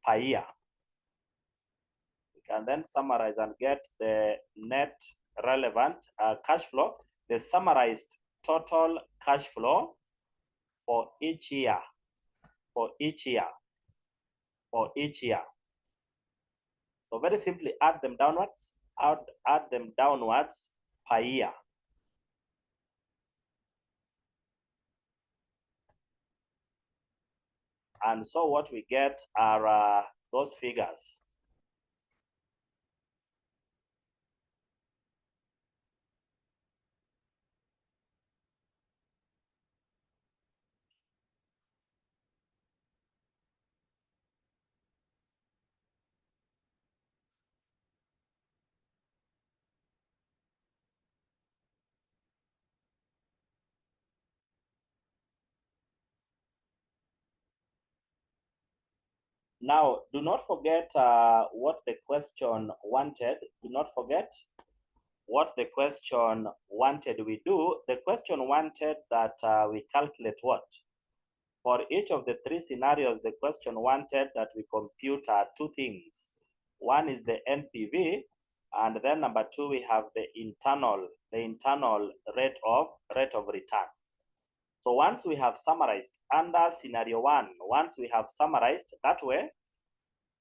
per year. We can then summarize and get the net relevant cash flow, the summarized total cash flow for each year. So very simply add them downwards, add them downwards per year. And so what we get are those figures. Now, do not forget what the question wanted. Do not forget what the question wanted we do. The question wanted that we calculate what? For each of the 3 scenarios, the question wanted that we compute 2 things. One is the NPV, and then number 2, we have the internal rate of return. So once we have summarized under scenario 1, once we have summarized that way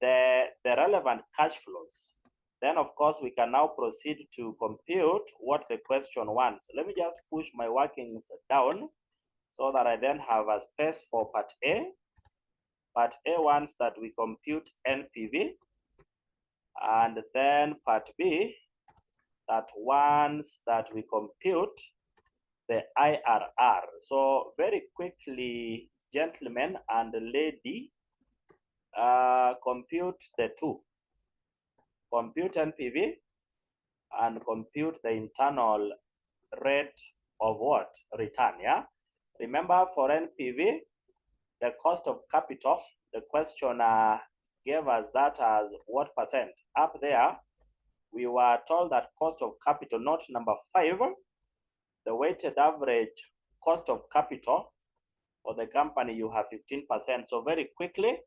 the relevant cash flows, then of course we can now proceed to compute what the question wants. Let me just push my workings down so that I then have a space for part A. Part A wants that we compute NPV, and then part B that once that we compute the IRR, so very quickly, gentlemen and lady, compute the two. Compute NPV and compute the internal rate of what? Return, yeah? Remember, for NPV, the cost of capital, the question gave us that as what percent? Up there, we were told that cost of capital, not number 5, the weighted average cost of capital for the company, you have 15%. So very quickly,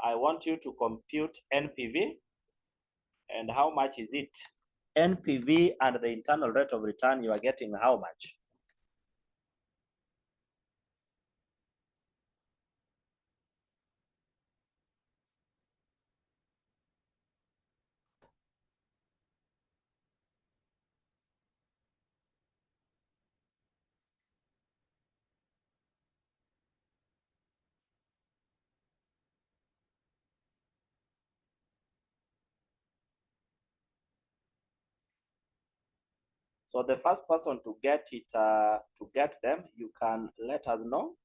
I want you to compute NPV. And how much is it? NPV and the internal rate of return, you are getting how much? So the first person to get it, to get them, you can let us know.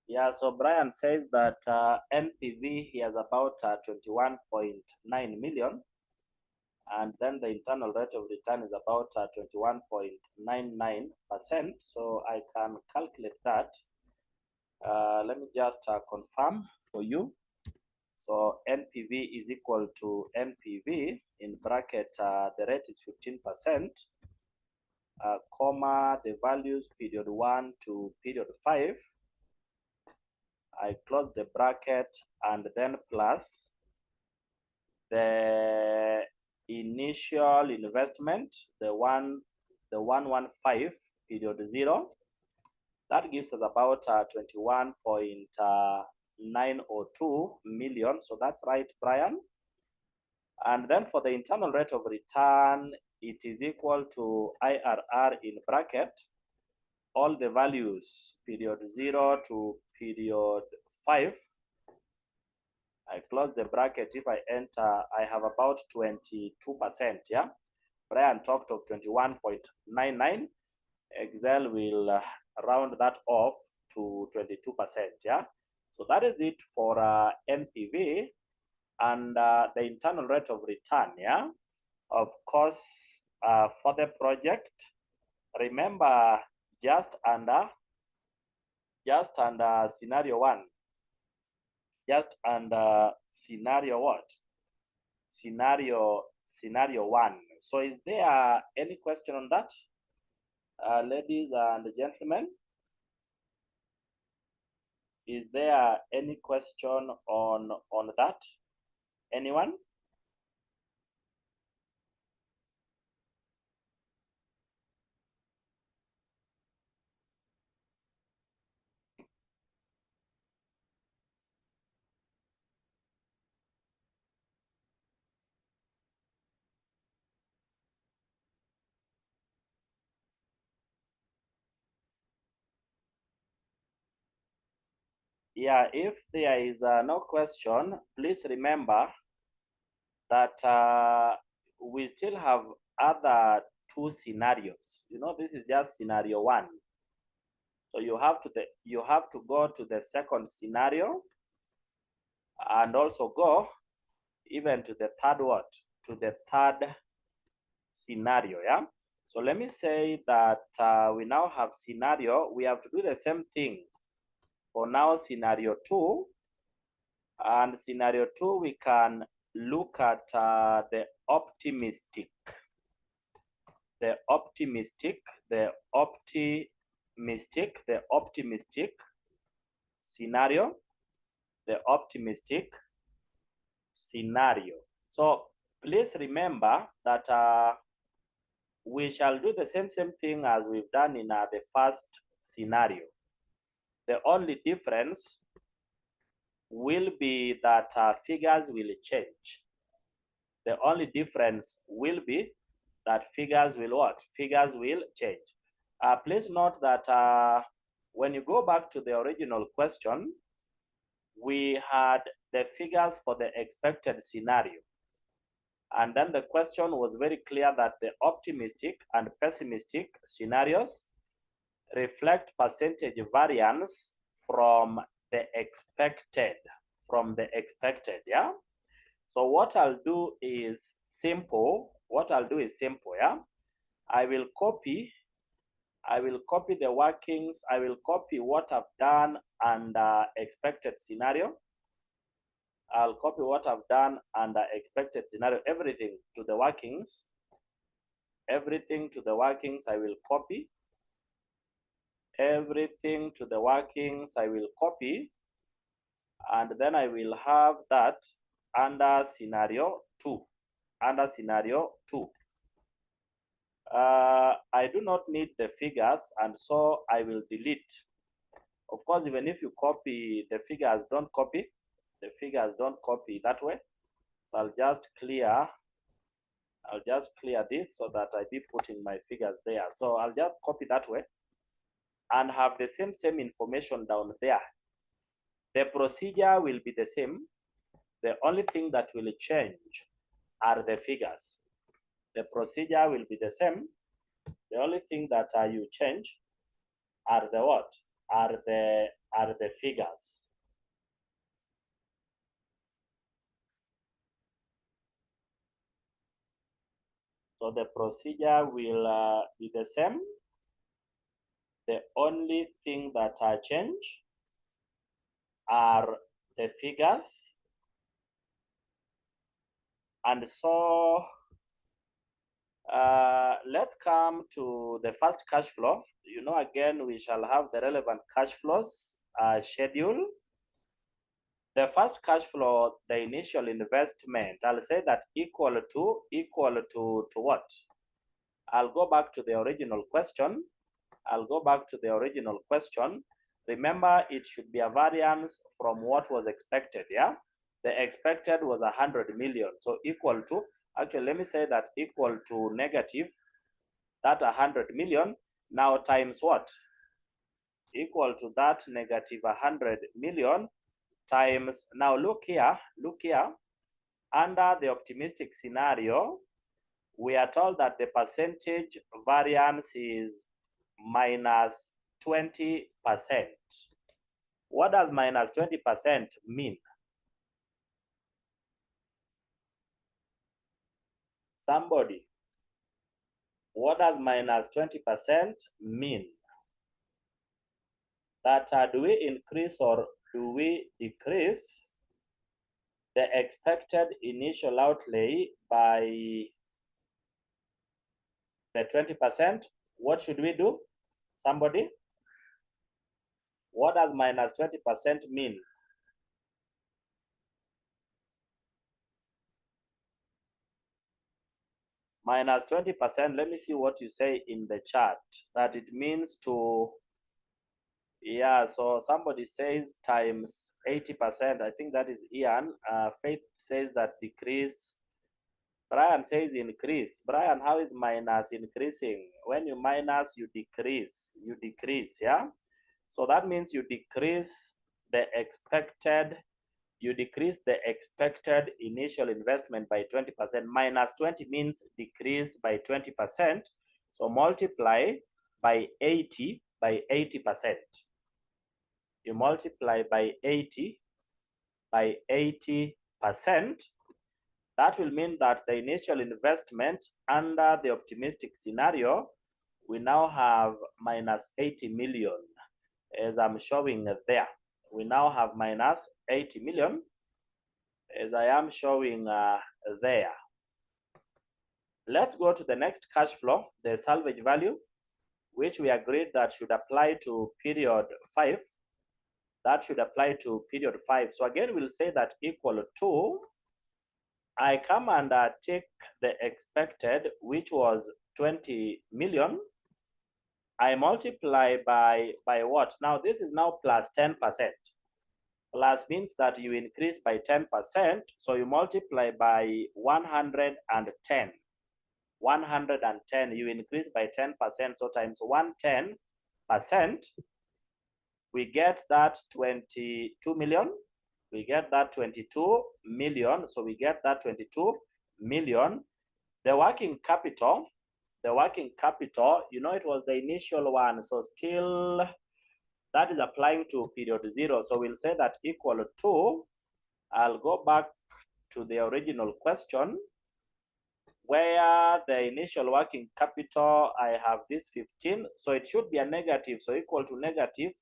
Yeah, so Brian says that NPV he has about 21.9 million, and then the internal rate of return is about 21.99%. So I can calculate that. Let me just confirm for you. So NPV is equal to NPV in bracket, the rate is 15%, comma, the values period 1 to period 5. I close the bracket and then plus the initial investment, the 115 period 0. That gives us about 21.902 million. So that's right, Brian. And then for the internal rate of return, it is equal to IRR in bracket, all the values, period 0 to period 5. I close the bracket. If I enter, I have about 22%, yeah? Brian talked of 21.99. Excel will round that off to 22%, yeah? So that is it for NPV and the internal rate of return, yeah? Of course, for the project, remember just under scenario 1, just under scenario what? Scenario 1. So is there any question on that? Ladies and gentlemen, is there any question on that? Anyone? Yeah, if there is no question, please remember that we still have other 2 scenarios. You know, this is just scenario 1. So you have to go to the second scenario and also go even to the third what? To the third scenario, yeah? So let me say that we now have scenario. We have to do the same thing for now scenario 2. And scenario 2, we can look at the optimistic scenario, So please remember that we shall do the same thing as we've done in the first scenario. The only difference will be that figures will change. The only difference will be that figures will what? Figures will change. Please note that when you go back to the original question, we had the figures for the expected scenario. And then the question was very clear that the optimistic and pessimistic scenarios reflect percentage variance from the expected, yeah? So what I'll do is simple. Yeah? I will copy the workings. I will copy what I've done under expected scenario. I'll copy what I've done under expected scenario, everything to the workings. Everything to the workings I will copy. Everything to the workings I will copy. And then I will have that under scenario 2. Under scenario 2. I do not need the figures, and so I will delete. Of course, even if you copy the figures, don't copy. The figures don't copy that way. So I'll just clear this so that I be putting my figures there. So I'll just copy that way and have the same information down there. The procedure will be the same. The only thing that will change are the figures. The procedure will be the same. The only thing that you change are the what? Are the figures. So the procedure will be the same. The only thing that change are the figures. And so let's come to the first cash flow. You know, again, we shall have the relevant cash flows schedule. The first cash flow, the initial investment, I'll say that equal to what? I'll go back to the original question. Remember, it should be a variance from what was expected, yeah? The expected was 100 million. So equal to, actually, let me say that equal to negative, that 100 million, now times what? Equal to that negative 100 million times, now look here, under the optimistic scenario, we are told that the percentage variance is minus 20%. What does minus 20% mean? Somebody, what does minus 20% mean? That do we increase or do we decrease the expected initial outlay by the 20%? What should we do? Somebody? What does minus 20% mean? Minus 20%, let me see what you say in the chat. That it means to, yeah, so somebody says times 80%. I think that is Ian. Faith says that decrease. Brian says increase. Brian, how is minus increasing? When you minus, you decrease. You decrease, yeah? So that means you decrease the expected initial investment by 20%. Minus 20 means decrease by 20%. So multiply by 80 by 80%. You multiply by 80 by 80%. That will mean that the initial investment under the optimistic scenario, we now have minus 80 million, as I'm showing there. We now have minus 80 million, as I am showing there. Let's go to the next cash flow, the salvage value, which we agreed that should apply to period 5. That should apply to period 5. So again, we'll say that equal to, I come and take the expected, which was 20 million. I multiply by what? Now this is now plus 10%. Plus means that you increase by 10%. So you multiply by 110. 110, you increase by 10%. So times 110%, we get that 22 million. We get that 22 million. So we get that 22 million. The working capital, you know, it was the initial one. So still that is applying to period 0. So we'll say that equal to, I'll go back to the original question where the initial working capital, I have this 15. So it should be a negative. So equal to negative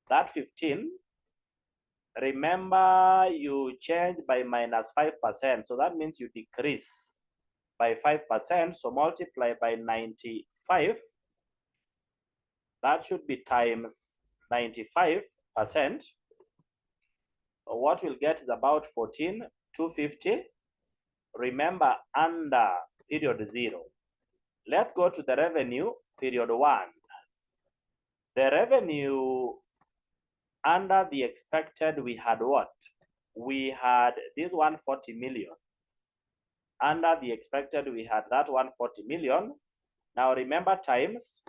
that 15. Remember, you change by minus 5%. So that means you decrease by 5%. So multiply by 95. That should be times 95%. So what we'll get is about 14,250. Remember, under period 0. Let's go to the revenue, period 1. The revenue under the expected, we had what? We had this 140 million. Under the expected, we had that 140 million. Now remember, times.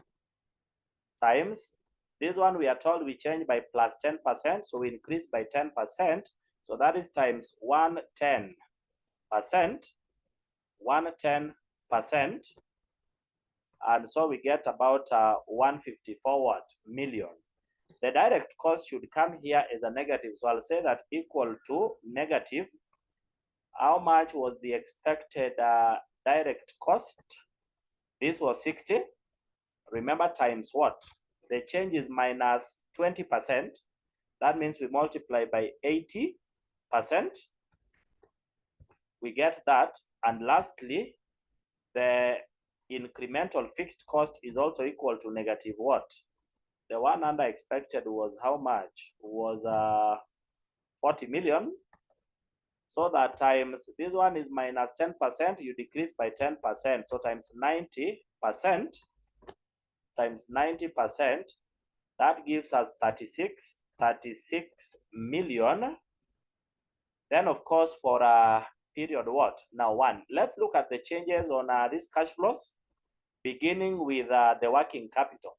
This one we are told we change by plus 10%. So we increase by 10%. So that is times 110%. 110%. And so we get about 154 million. The direct cost should come here as a negative. So I'll say that equal to negative. How much was the expected direct cost? This was 60. Remember, times what? The change is minus 20%. That means we multiply by 80%. We get that. And lastly, the incremental fixed cost is also equal to negative what? The one under expected was how much? Was 40 million. So that times, this one is minus 10%, you decrease by 10%. So times 90%, times 90%, that gives us 36 million. Then of course for period what? Now 1. Let's look at the changes on these cash flows, beginning with the working capital.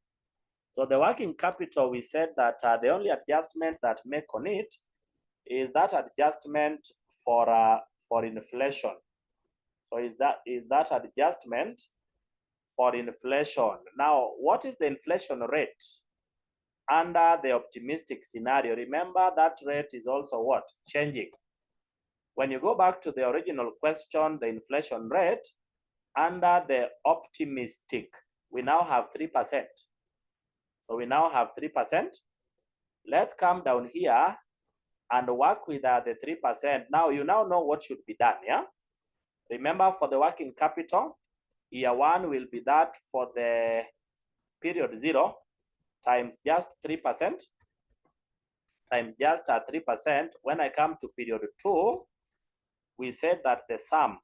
So the working capital, we said that the only adjustment that make on it is that adjustment for inflation. So is that adjustment for inflation. Now, what is the inflation rate under the optimistic scenario? Remember, that rate is also what? Changing. When you go back to the original question, the inflation rate under the optimistic, we now have 3%. So we now have 3%. Let's come down here and work with the 3%. Now you now know what should be done, yeah? Remember, for the working capital, year 1 will be that for the period 0 times just 3%, times just 3%. When I come to period 2, we said that the sum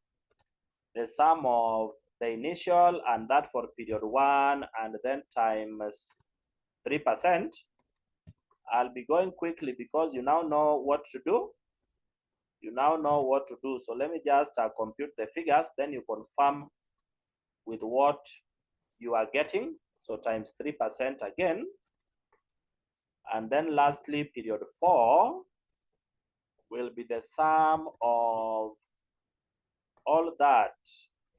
of the initial and that for period 1 and then times 3%. I'll be going quickly because you now know what to do. You now know what to do. So let me just compute the figures, then you confirm with what you are getting. So times 3% again. And then lastly, period 4 will be the sum of all that,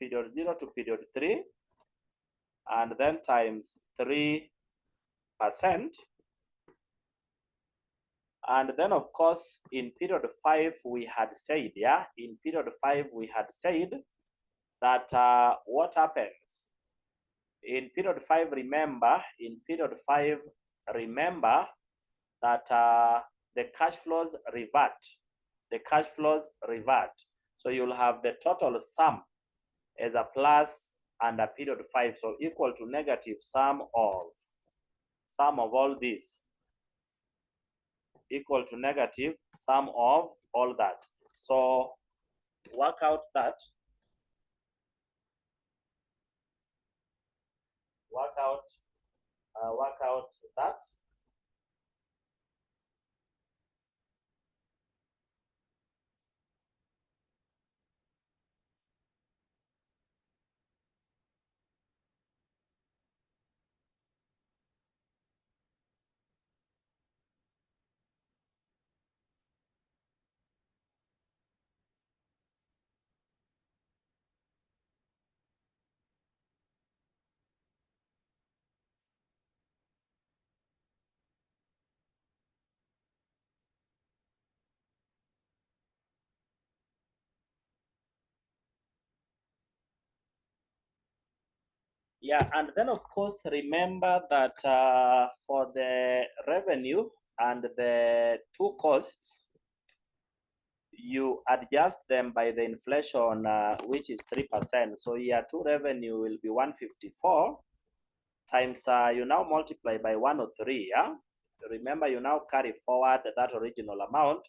period 0 to period 3, and then times 3%. And then, of course, in period 5, we had said, in period 5, we had said that what happens? In period 5, remember, that the cash flows revert. The cash flows revert. So you'll have the total sum as a plus under period 5. So equal to negative sum of all this, equal to negative sum of all that. So work out that. Work out that. Yeah, and then of course, remember that for the revenue and the two costs, you adjust them by the inflation, which is 3%. So year 2 revenue will be 154 times, you now multiply by 103, yeah? Remember, you now carry forward that original amount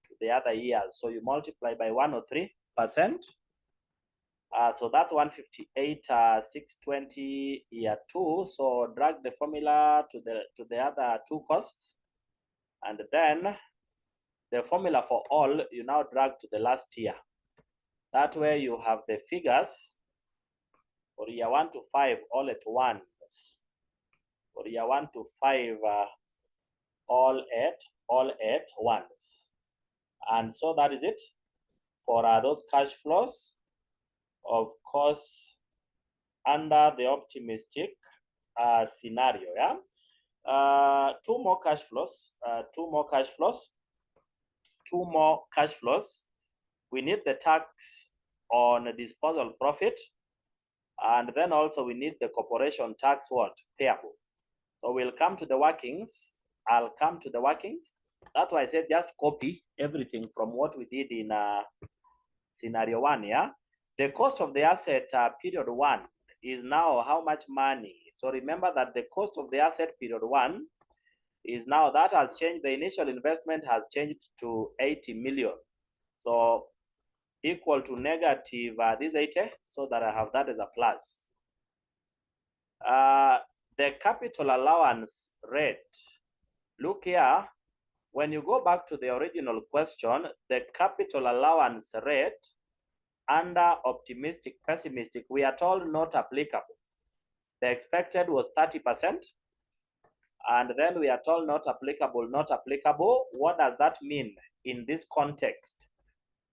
to the other years. So you multiply by 103%. So that's 158, 620 year 2. So drag the formula to the other two costs, and then the formula for all you now drag to the last year. That way you have the figures for year 1 to 5 all at once. For year 1 to 5 all at once. And so that is it for those cash flows. Of course, under the optimistic scenario, yeah. Two more cash flows. We need the tax on disposal profit, and then also we need the corporation tax payable. So we'll come to the workings. I'll come to the workings. That's why I said just copy everything from what we did in scenario 1, yeah. The cost of the asset period 1 is now how much money? So remember that the cost of the asset period 1 is now, that has changed. The initial investment has changed to 80 million. So equal to negative this 80, so that I have that as a plus. The capital allowance rate. Look here, when you go back to the original question, the capital allowance rate under optimistic, pessimistic, we are told not applicable. The expected was 30%. And then we are told not applicable, not applicable. What does that mean in this context?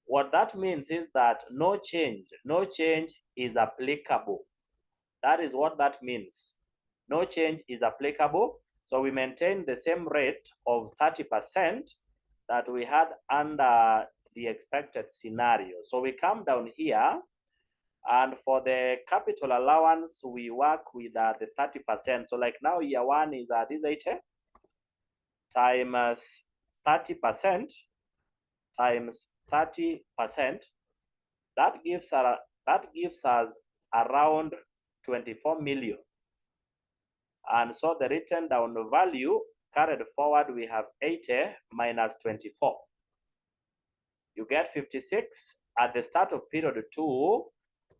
What that means is that no change is applicable. That is what that means. No change is applicable. So we maintain the same rate of 30% that we had under the expected scenario. So we come down here, and for the capital allowance, we work with the 30%. So like now year 1 is this 80 times 30% times 30%. That gives us around 24 million. And so the written down value carried forward, we have 80 minus 24. You get 56. At the start of period 2,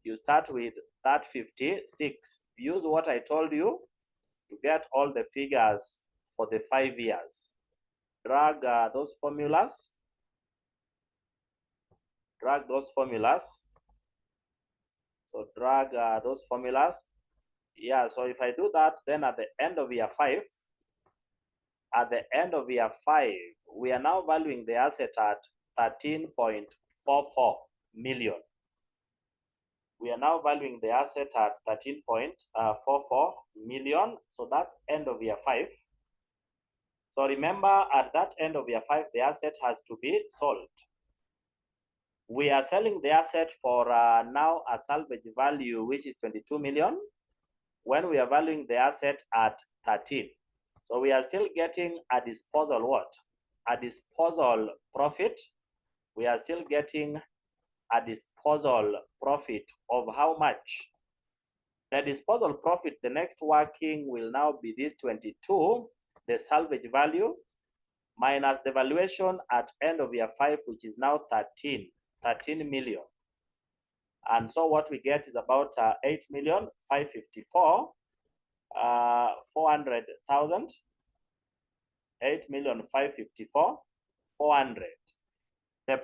you start with that 56. Use what I told you to get all the figures for the 5 years. Drag those formulas. Drag those formulas. So drag those formulas. Yeah, so if I do that, then at the end of year 5, we are now valuing the asset at 13.44 million. We are now valuing the asset at 13.44 million. So that's end of year 5. So remember, at that end of year 5, the asset has to be sold. We are selling the asset for now a salvage value, which is 22 million, when we are valuing the asset at 13. So we are still getting a disposal what? A disposal profit. We are still getting a disposal profit of how much? The disposal profit, the next working will now be this 22, the salvage value, minus the valuation at end of year 5, which is now 13 million. And so what we get is about 8,554,400,000. 8,554,400. The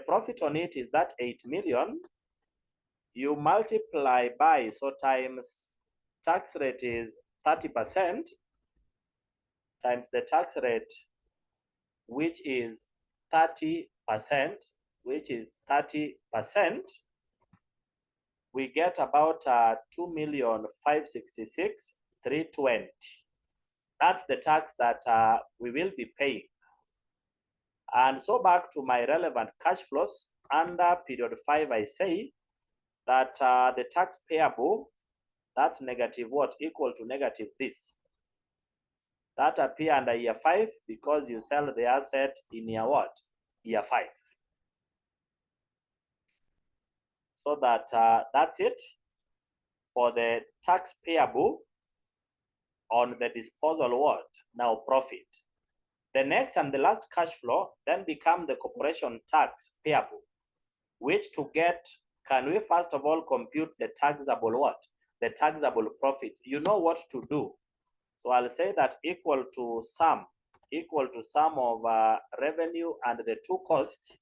profit on it is that 8 million. You multiply by, so times tax rate is 30% times the tax rate, which is 30%, we get about 2,566,320. That's the tax that we will be paying. And so back to my relevant cash flows, under period 5, I say that the tax payable, that's negative what? Equal to negative this. That appear under year 5 because you sell the asset in year what? Year 5. So that that's it for the tax payable on the disposal what? Now profit. The next and the last cash flow then become the corporation tax payable, which to get, can we first of all compute the taxable what? The taxable profit. You know what to do. So I'll say that equal to sum of revenue and the two costs.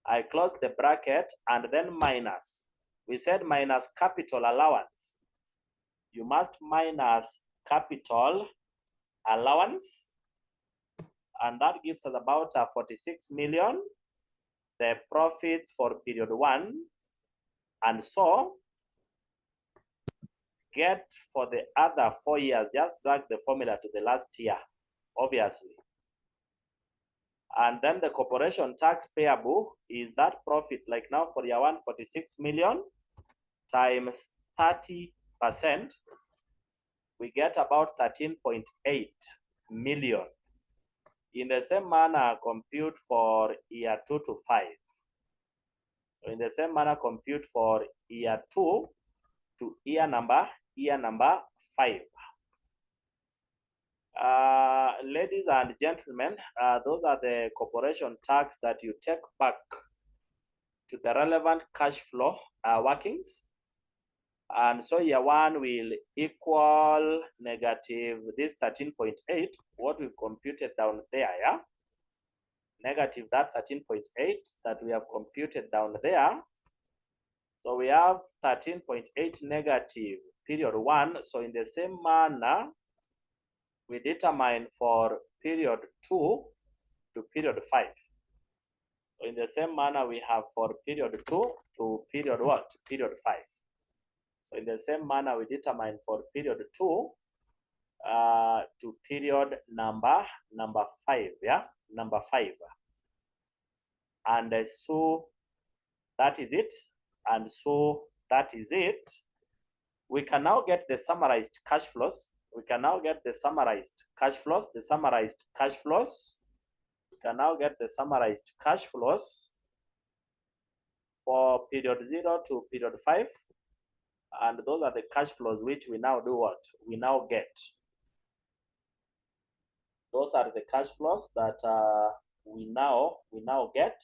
I close the bracket and then minus. We said minus capital allowance. You must minus capital allowance, and that gives us about 46 million, the profits for period 1, and so get for the other 4 years, just drag the formula to the last year, obviously. And then the corporation tax payable is that profit, like now for year 1, 46 million times 30%, we get about 13.8 million. In the same manner, compute for year 2 to 5. In the same manner, compute for year 2 to year number 5. Ladies and gentlemen, those are the corporation tax that you take back to the relevant cash flow workings. And so year 1 will equal negative this 13.8, what we've computed down there, yeah? Negative that 13.8 that we have computed down there. So we have 13.8 negative period 1. So in the same manner, we determine for period 2 to period 5. So in the same manner, we have for period 2 to period what? Period 5. So in the same manner, we determine for period 2 to period number 5, yeah? Number 5. And so that is it. And so that is it. We can now get the summarized cash flows. We can now get the summarized cash flows. We can now get the summarized cash flows for period 0 to period 5. And those are the cash flows which we now do what? We now get. Those are the cash flows that we now get.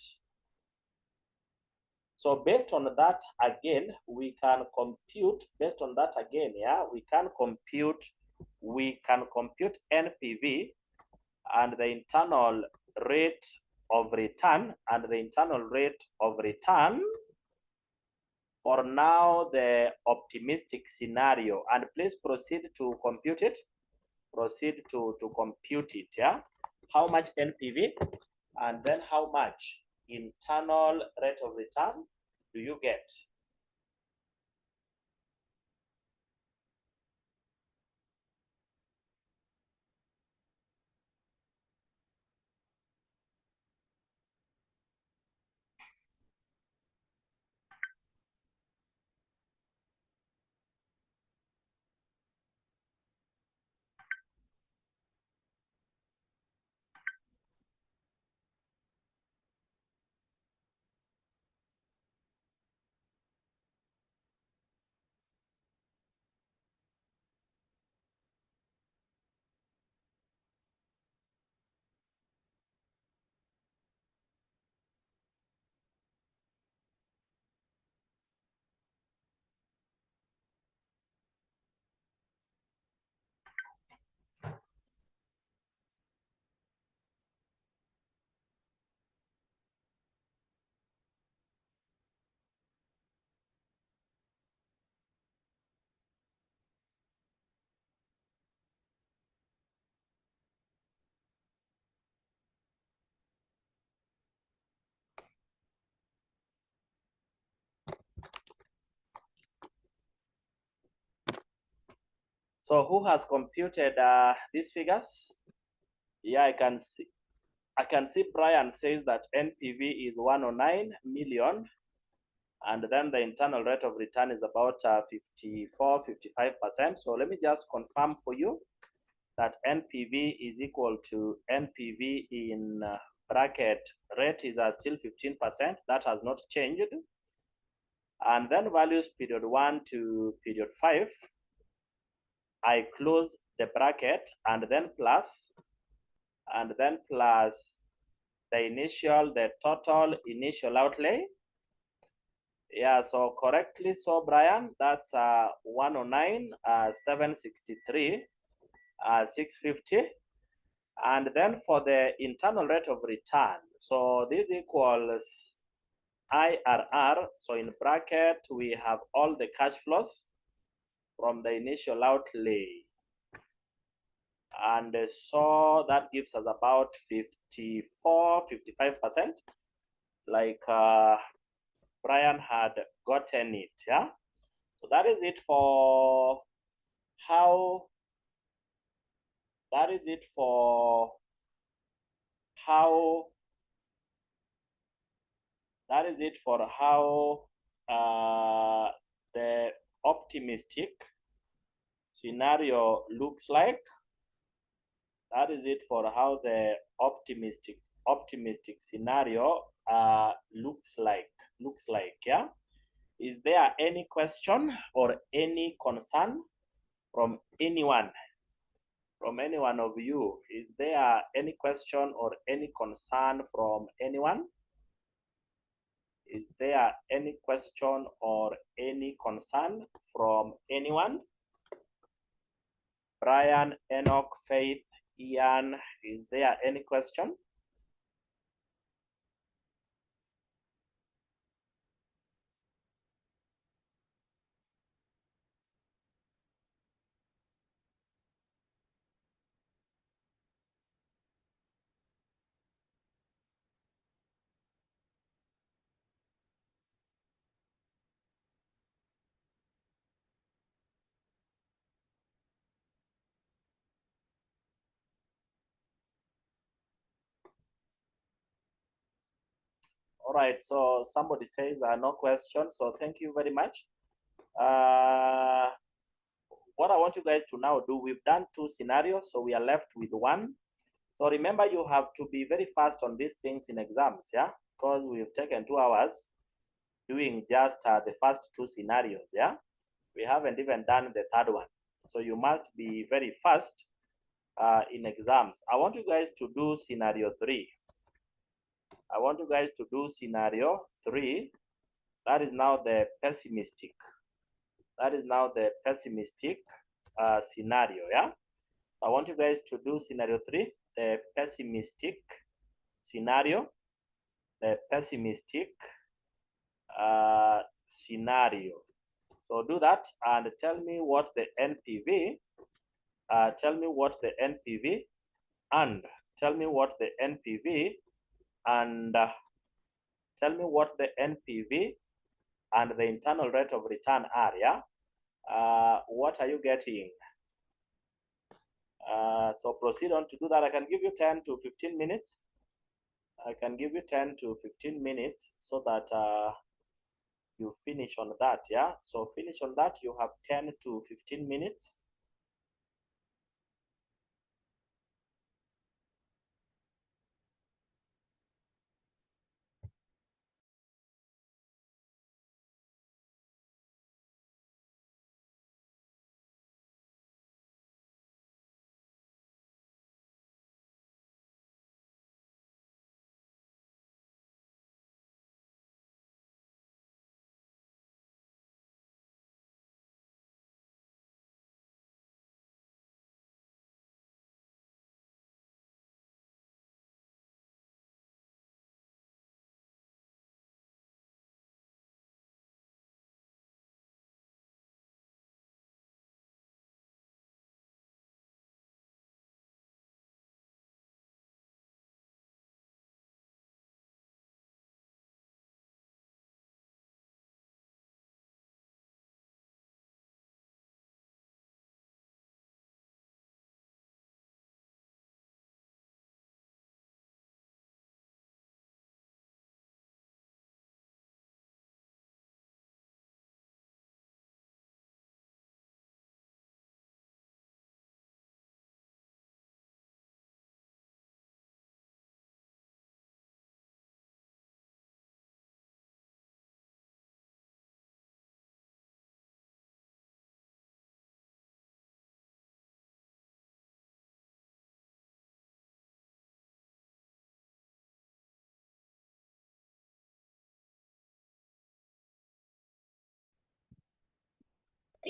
So based on that, again, we can compute, based on that again, yeah, we can compute NPV and the internal rate of return for now the optimistic scenario. And please proceed to compute it. Proceed to compute it, yeah? How much NPV and then how much internal rate of return do you get? So who has computed these figures? Yeah, I can see Brian says that NPV is 109 million, and then the internal rate of return is about 54, 55%. So let me just confirm for you that NPV is equal to NPV in bracket rate is still 15%. That has not changed. And then values period 1 to period 5. I close the bracket and then plus the total initial outlay. Yeah, so correctly, so Brian, that's 109, 763, 650. And then for the internal rate of return, so this equals IRR. So in bracket, we have all the cash flows from the initial outlay. And so that gives us about 54, 55%, like Brian had gotten it, yeah? So that is it for how, that is it for how, that is it for how the optimistic scenario looks like. That is it for how the optimistic scenario looks like, yeah? Is there any question or any concern from anyone of you? Is there any question or any concern from anyone? Is there any question or any concern from anyone? Brian, Enoch, Faith, Ian, is there any question? All right, so somebody says no question, so thank you very much. What I want you guys to now do, we've done 2 scenarios, so we are left with 1. So remember, you have to be very fast on these things in exams, yeah? Because we've taken 2 hours doing just the first 2 scenarios, yeah? We haven't even done the 3rd one. So you must be very fast in exams. I want you guys to do scenario 3. I want you guys to do scenario 3. That is now the pessimistic. That is now the pessimistic scenario, yeah? I want you guys to do scenario 3, the pessimistic scenario, the pessimistic scenario. So do that and tell me what the NPV, tell me what the NPV, and tell me what the NPV, and tell me what the NPV and the internal rate of return are, yeah? What are you getting? So proceed on to do that. I can give you 10 to 15 minutes. I can give you 10 to 15 minutes so that you finish on that, yeah? So finish on that, you have 10 to 15 minutes.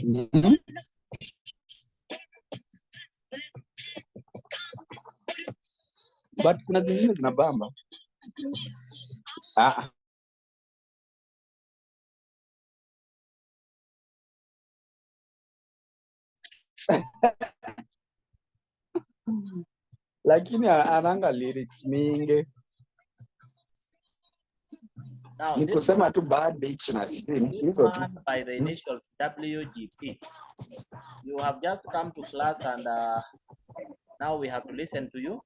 Mhm. But kuna zingine zinabamba. Ah. Lakini ananga lyrics mingi. Now, Ni this kusema tu bad bitch na screen. Hizo tu. man by the initials WGP. You have just come to class and now we have to listen to you.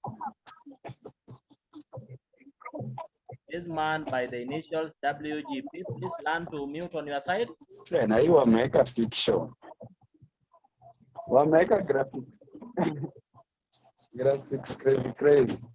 This man by the initials WGP, please learn to mute on your side. Na hii wameweka fiction. Wameweka graphics crazy.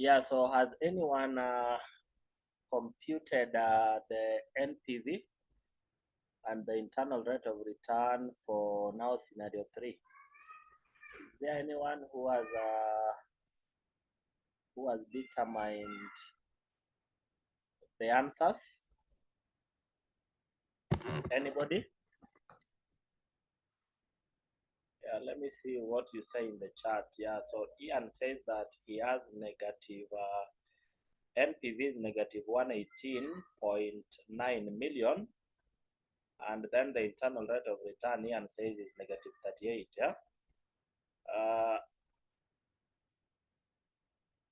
Yeah, so has anyone computed the NPV and the internal rate of return for now scenario 3? Is there anyone who has determined the answers? Anybody? Yeah, let me see what you say in the chat. Yeah, so Ian says that he has negative NPV is negative 118.9 million, and then the internal rate of return Ian says is negative 38. Yeah.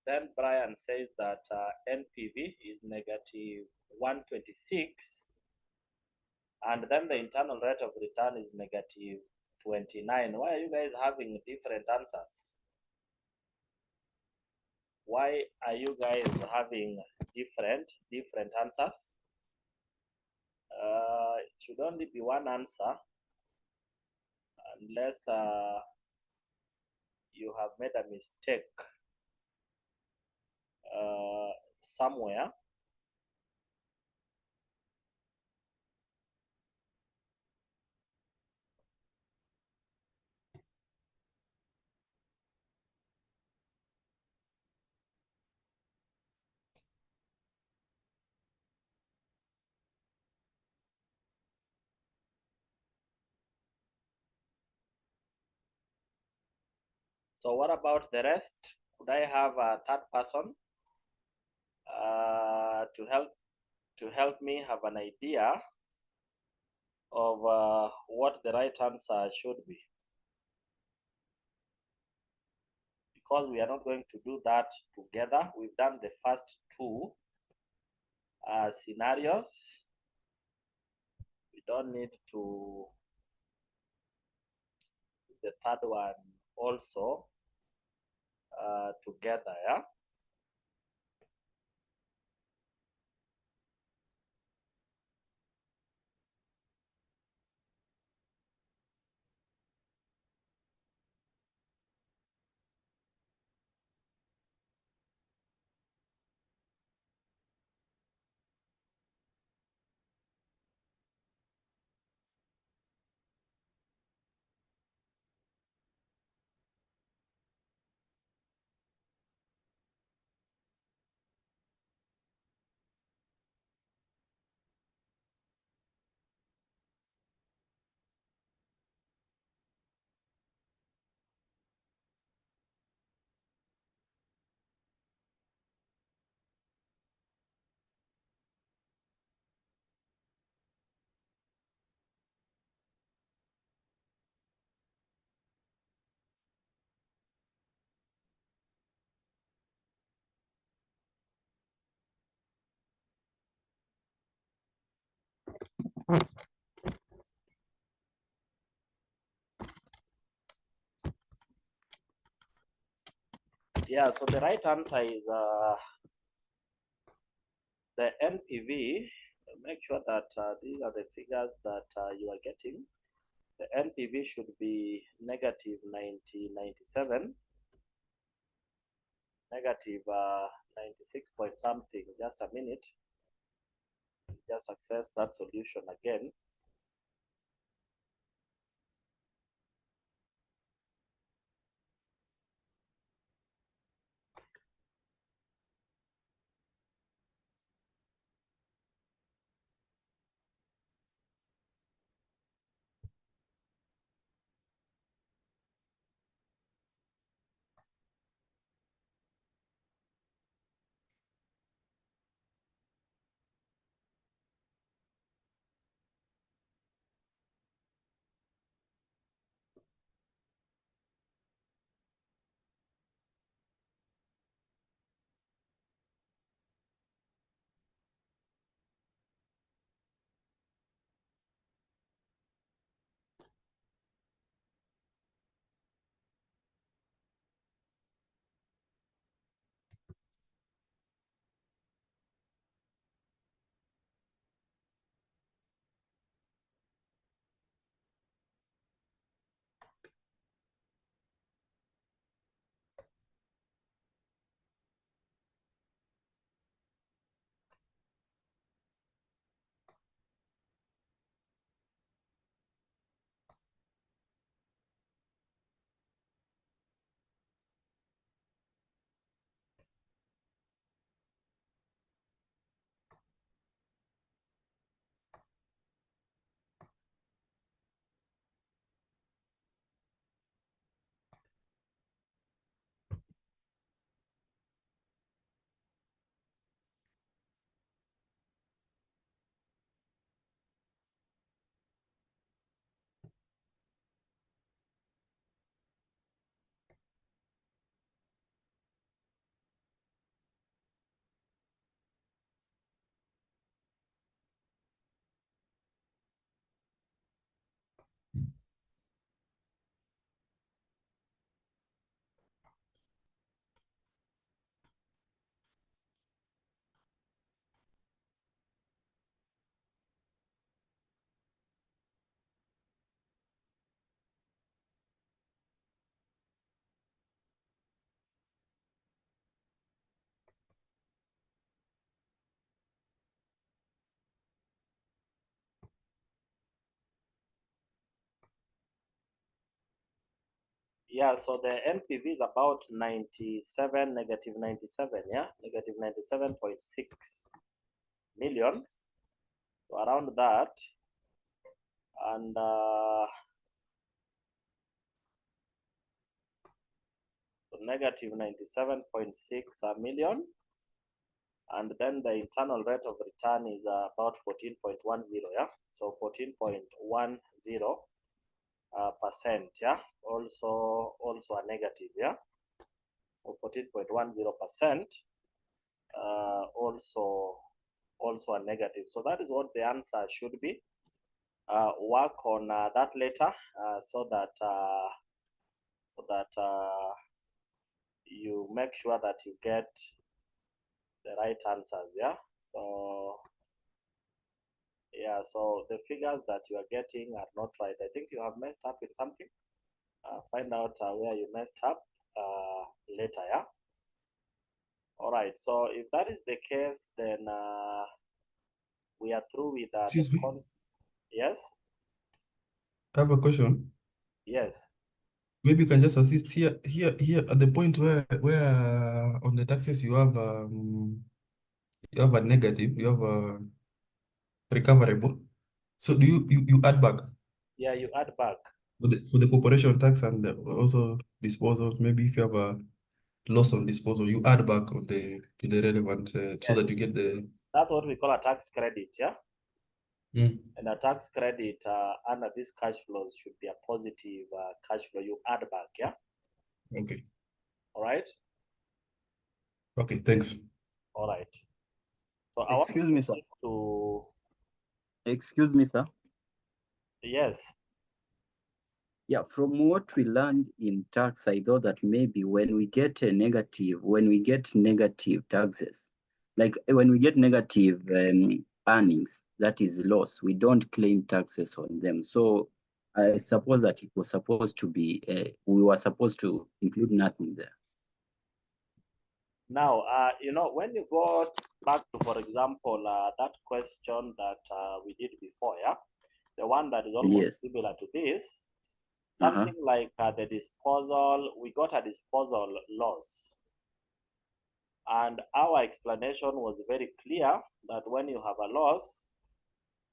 Then Brian says that NPV is negative 126, and then the internal rate of return is negative 29. Why are you guys having different answers? Why are you guys having different answers? It should only be one answer, unless you have made a mistake somewhere. So what about the rest? Could I have a third person to help me have an idea of what the right answer should be? Because we are not going to do that together. We've done the first two scenarios. We don't need to do the third one also together, yeah? Yeah, so the right answer is the NPV. Make sure that these are the figures that you are getting. The NPV should be negative 97, negative 96 point something. Just a minute. Just access that solution again. Yeah, so the NPV is about 97, negative 97, yeah, negative 97.6 million, so around that. And so negative 97.6 million. And then the internal rate of return is about 14.10, yeah, so 14.10 percent, yeah, also a negative, yeah, so 14.10%, also a negative. So that is what the answer should be. Work on that later, so that you make sure that you get the right answers, yeah. So yeah, so the figures that you are getting are not right. I think you have messed up in something. Find out where you messed up later, yeah. All right, so if that is the case, then we are through with Excuse me. Yes. I have a question. Yes. Maybe you can just assist here at the point where on the taxes you have a negative, you have a recoverable. So do you add back Yeah, you add back. for the corporation tax and also disposal? Maybe if you have a loss on disposal, you add back on to the relevant so that you get the. That's what we call a tax credit, yeah. Mm. And a tax credit under these cash flows should be a positive cash flow. You add back, yeah. Okay. All right. Okay. Thanks. All right. So Excuse me, sir. Excuse me, sir. Yes. Yeah, from what we learned in tax, I thought that maybe when we get negative taxes, like when we get negative earnings, that is loss, we don't claim taxes on them. So I suppose that it was supposed to be, we were supposed to include nothing there. Now, when you go back to, for example, that question that we did before, yeah, the one that is almost similar to this, something like the disposal, we got a disposal loss. And our explanation was very clear that when you have a loss,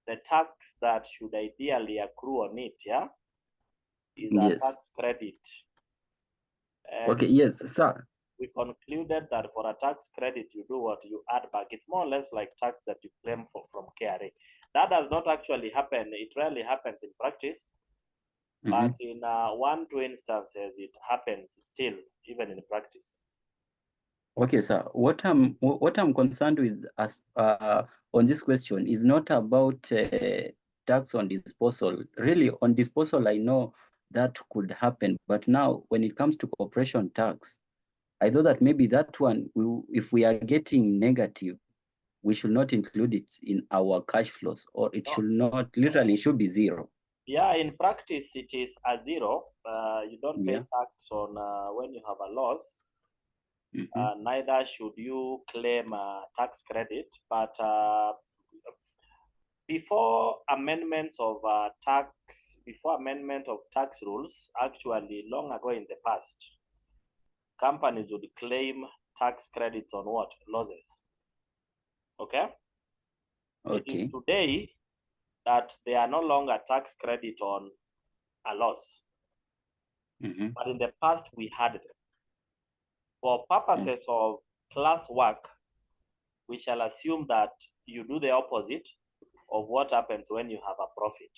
the tax that should ideally accrue on it, yeah, is a tax credit. And okay, yes, sir. We concluded that for a tax credit, you do what? You add back. It's more or less like tax that you claim from KRA. That does not actually happen. It rarely happens in practice. But in 1-2 instances, it happens still, even in practice. Okay, sir. What I'm concerned with as on this question is not about tax on disposal. Really, on disposal, I know that could happen. But now, when it comes to corporation tax, I thought that maybe that one, if we are getting negative, we should not include it in our cash flows, or it should not. Literally, it should be zero. Yeah, in practice, it is a zero. You don't pay tax on when you have a loss. Neither should you claim a tax credit. But before amendment of tax rules, actually long ago in the past, companies would claim tax credits on what? Losses. Okay? It is today that they are no longer tax credit on a loss. But in the past, we had them. For purposes of class work, we shall assume that you do the opposite of what happens when you have a profit.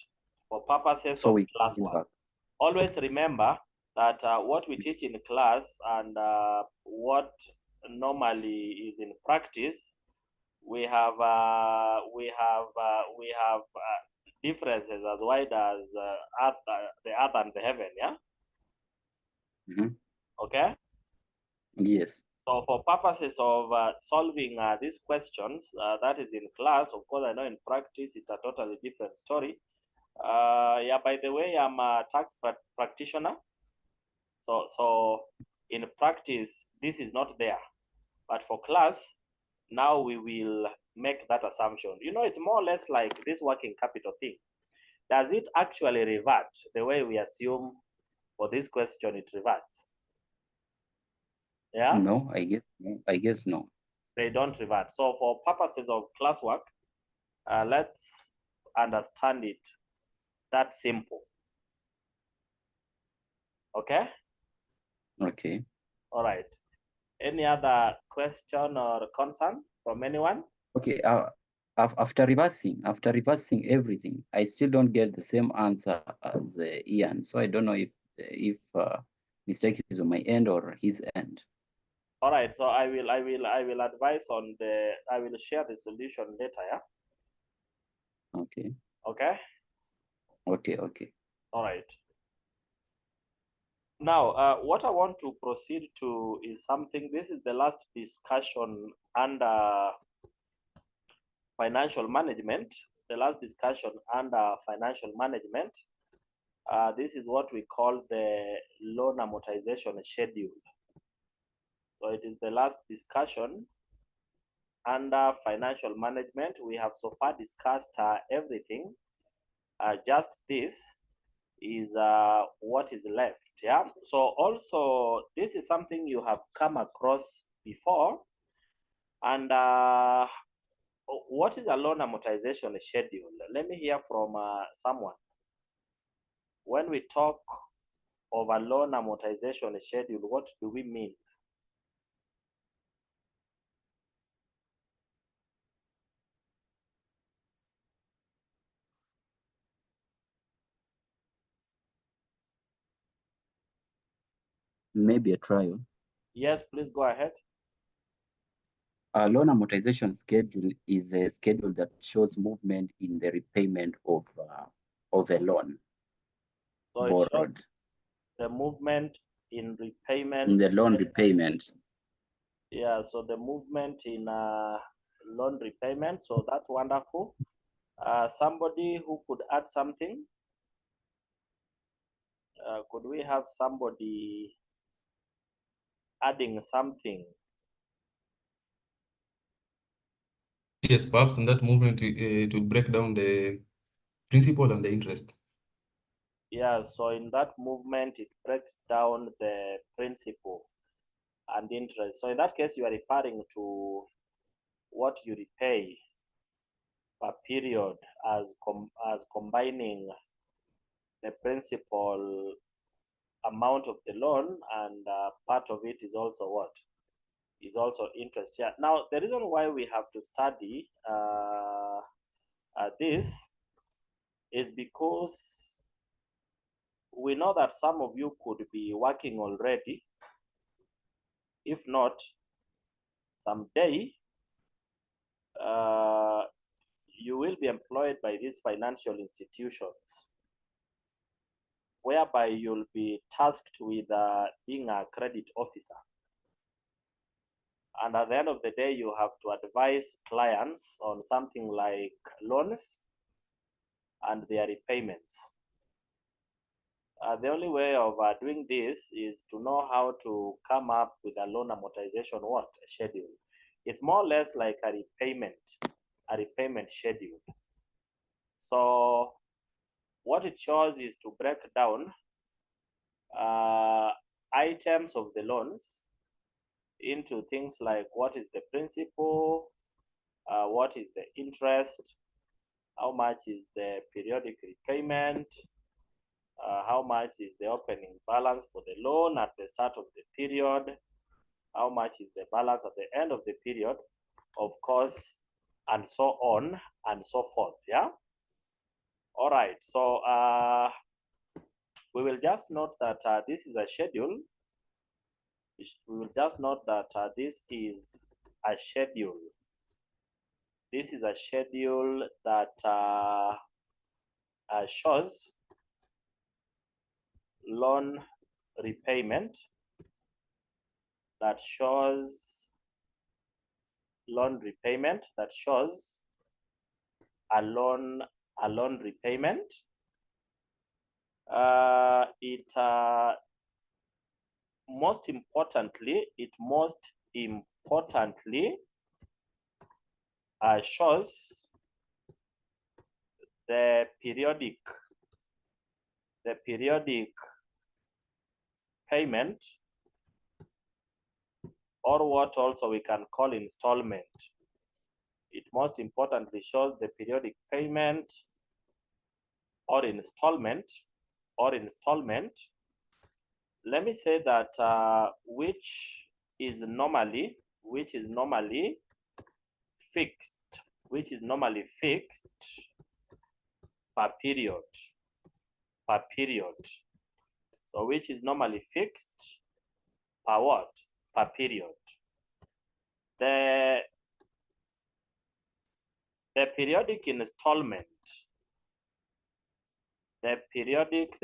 For purposes of class work, always remember that what we teach in class and what normally is in practice, we have differences as wide as the earth and the heaven. Yeah. Okay. Yes. So for purposes of solving these questions, that is in class. Of course, I know in practice it's a totally different story. Yeah, by the way, I'm a tax practitioner. So in practice, this is not there. But for class, now we will make that assumption. You know, it's more or less like this working capital thing. Does it actually revert the way we assume For this question, it reverts. Yeah? No, I guess no. They don't revert. So for purposes of classwork, let's understand it that simple. Okay? Okay. All right. Any other question or concern from anyone? Okay. After reversing everything, I still don't get the same answer as Ian. So I don't know if mistake is on my end or his end. All right. So I will advise on I will share the solution later. Yeah. Okay. Okay. Okay. All right. Now, what I want to proceed to is something. This is the last discussion under financial management. The last discussion under financial management. This is what we call the loan amortization schedule. So it is the last discussion under financial management. We have so far discussed everything. Just this is what is left. Yeah. So also this is something you have come across before. And what is a loan amortization schedule? Let me hear from someone. When we talk of a loan amortization schedule, what do we mean? Maybe a trial. Yes, please go ahead. A loan amortization schedule is a schedule that shows movement in the repayment of a loan. So it borrowed. shows the movement in repayment. In the loan repayment. Yeah, so the movement in loan repayment. So that's wonderful. Somebody who could add something? Could we have somebody adding something? Yes, perhaps in that movement to break down the principal and the interest. Yeah, so in that movement, it breaks down the principal and interest. So in that case, you are referring to what you repay per period as combining the principal amount of the loan, and part of it is also what? Is also interest. Yeah. Now, the reason why we have to study this is because we know that some of you could be working already. If not, someday you will be employed by these financial institutions, whereby you'll be tasked with being a credit officer. And at the end of the day, you have to advise clients on something like loans and their repayments. The only way of doing this is to know how to come up with a loan amortization schedule. It's more or less like a repayment schedule. So what it shows is to break down items of the loans into things like what is the principal, what is the interest, how much is the periodic repayment, how much is the opening balance for the loan at the start of the period, how much is the balance at the end of the period, of course, and so on and so forth. Yeah. All right. So we will just note that this is a schedule. We will just note that this is a schedule. This is a schedule that shows loan repayment, that shows loan repayment, that shows a loan repayment. Most importantly shows the periodic payment, or what also we can call installment. It most importantly shows the periodic payment or installment. Let me say that which is normally fixed, per period. So which is normally fixed per what? Per period. The periodic installment, the periodic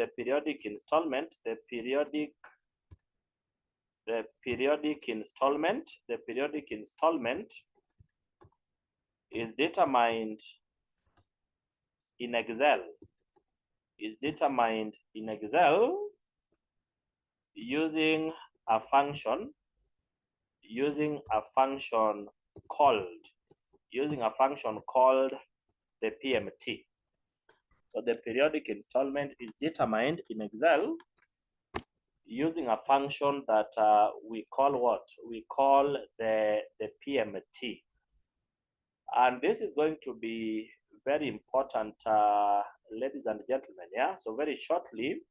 installment is determined in Excel. Using a function called the PMT. So the periodic installment is determined in Excel using a function that we call what? We call the PMT. And this is going to be very important, ladies and gentlemen. Yeah. So very shortly,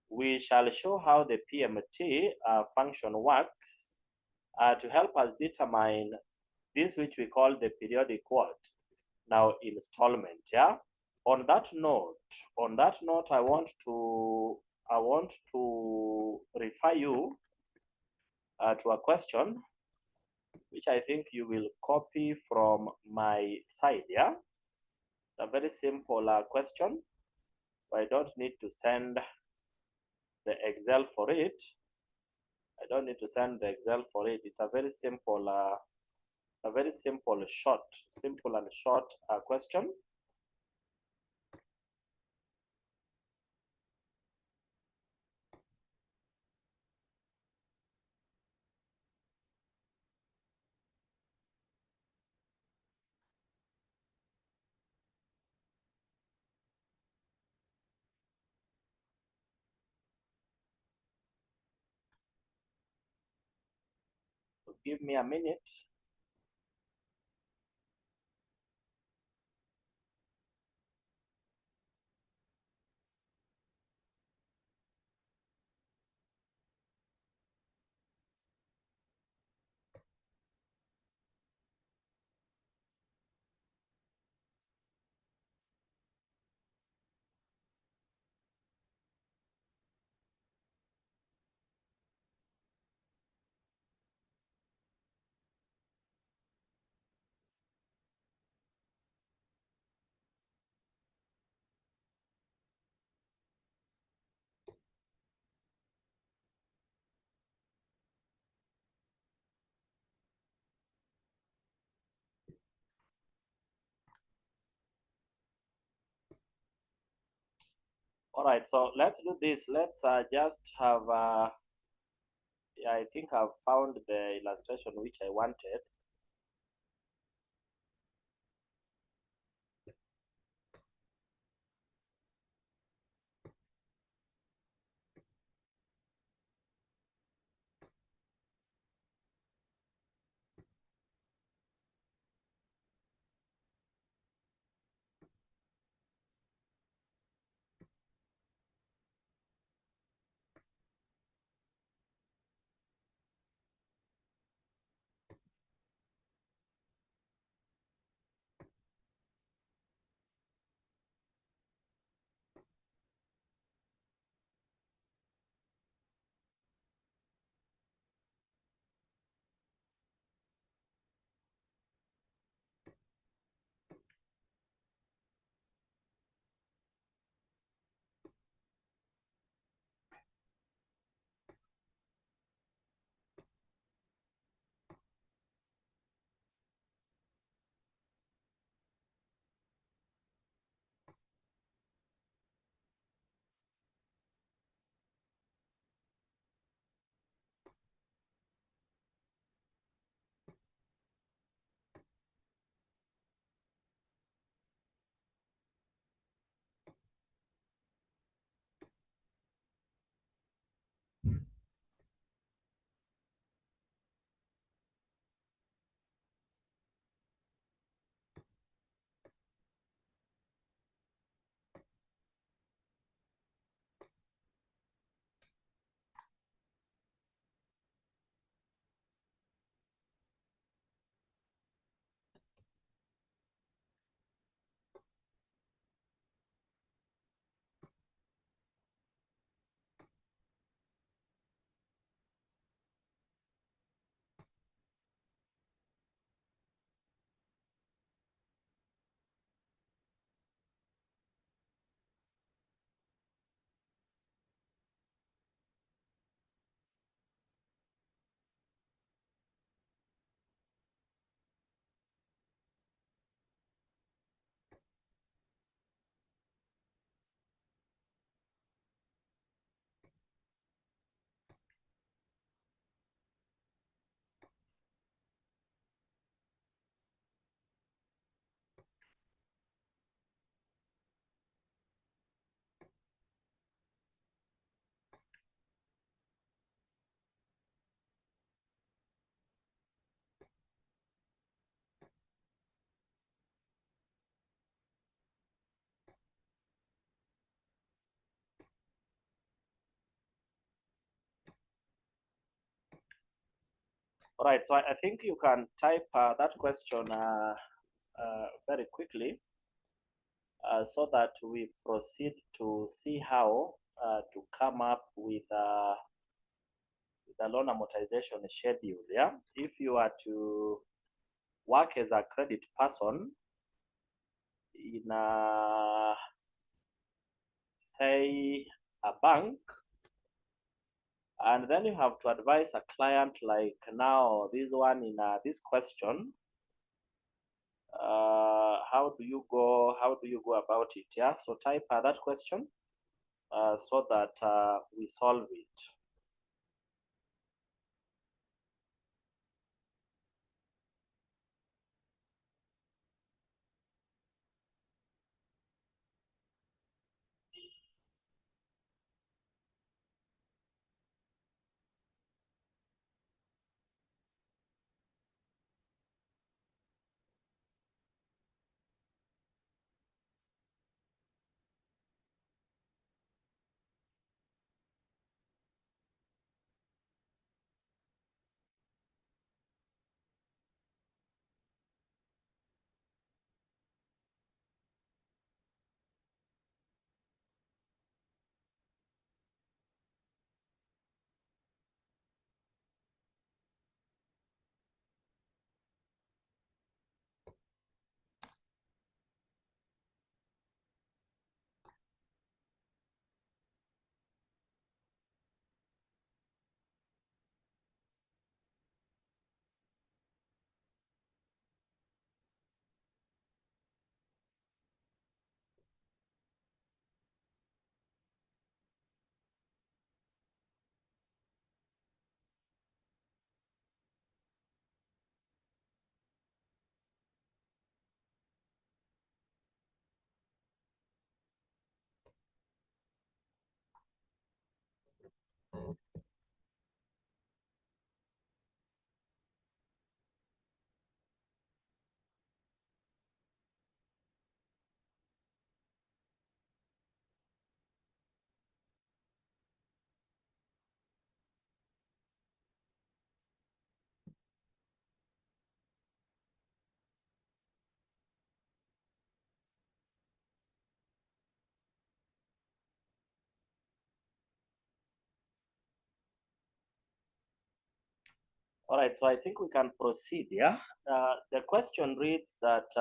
we shall show how the PMT function works to help us determine this, which we call the periodic what? Now installment. Yeah. On that note, I want to refer you to a question which I think you will copy from my side. Yeah, a very simple question. I don't need to send the Excel for it. It's a very simple, simple and short question. So give me a minute. All right, so let's do this. Let's just have, yeah, I think I've found the illustration which I wanted. All right, so I think you can type that question very quickly so that we proceed to see how to come up with the loan amortization schedule. Yeah, if you are to work as a credit person in say a bank, and then you have to advise a client like now this one in this question, how do you go about it? Yeah, so type that question so that we solve it. All right, so I think we can proceed. Yeah, the question reads that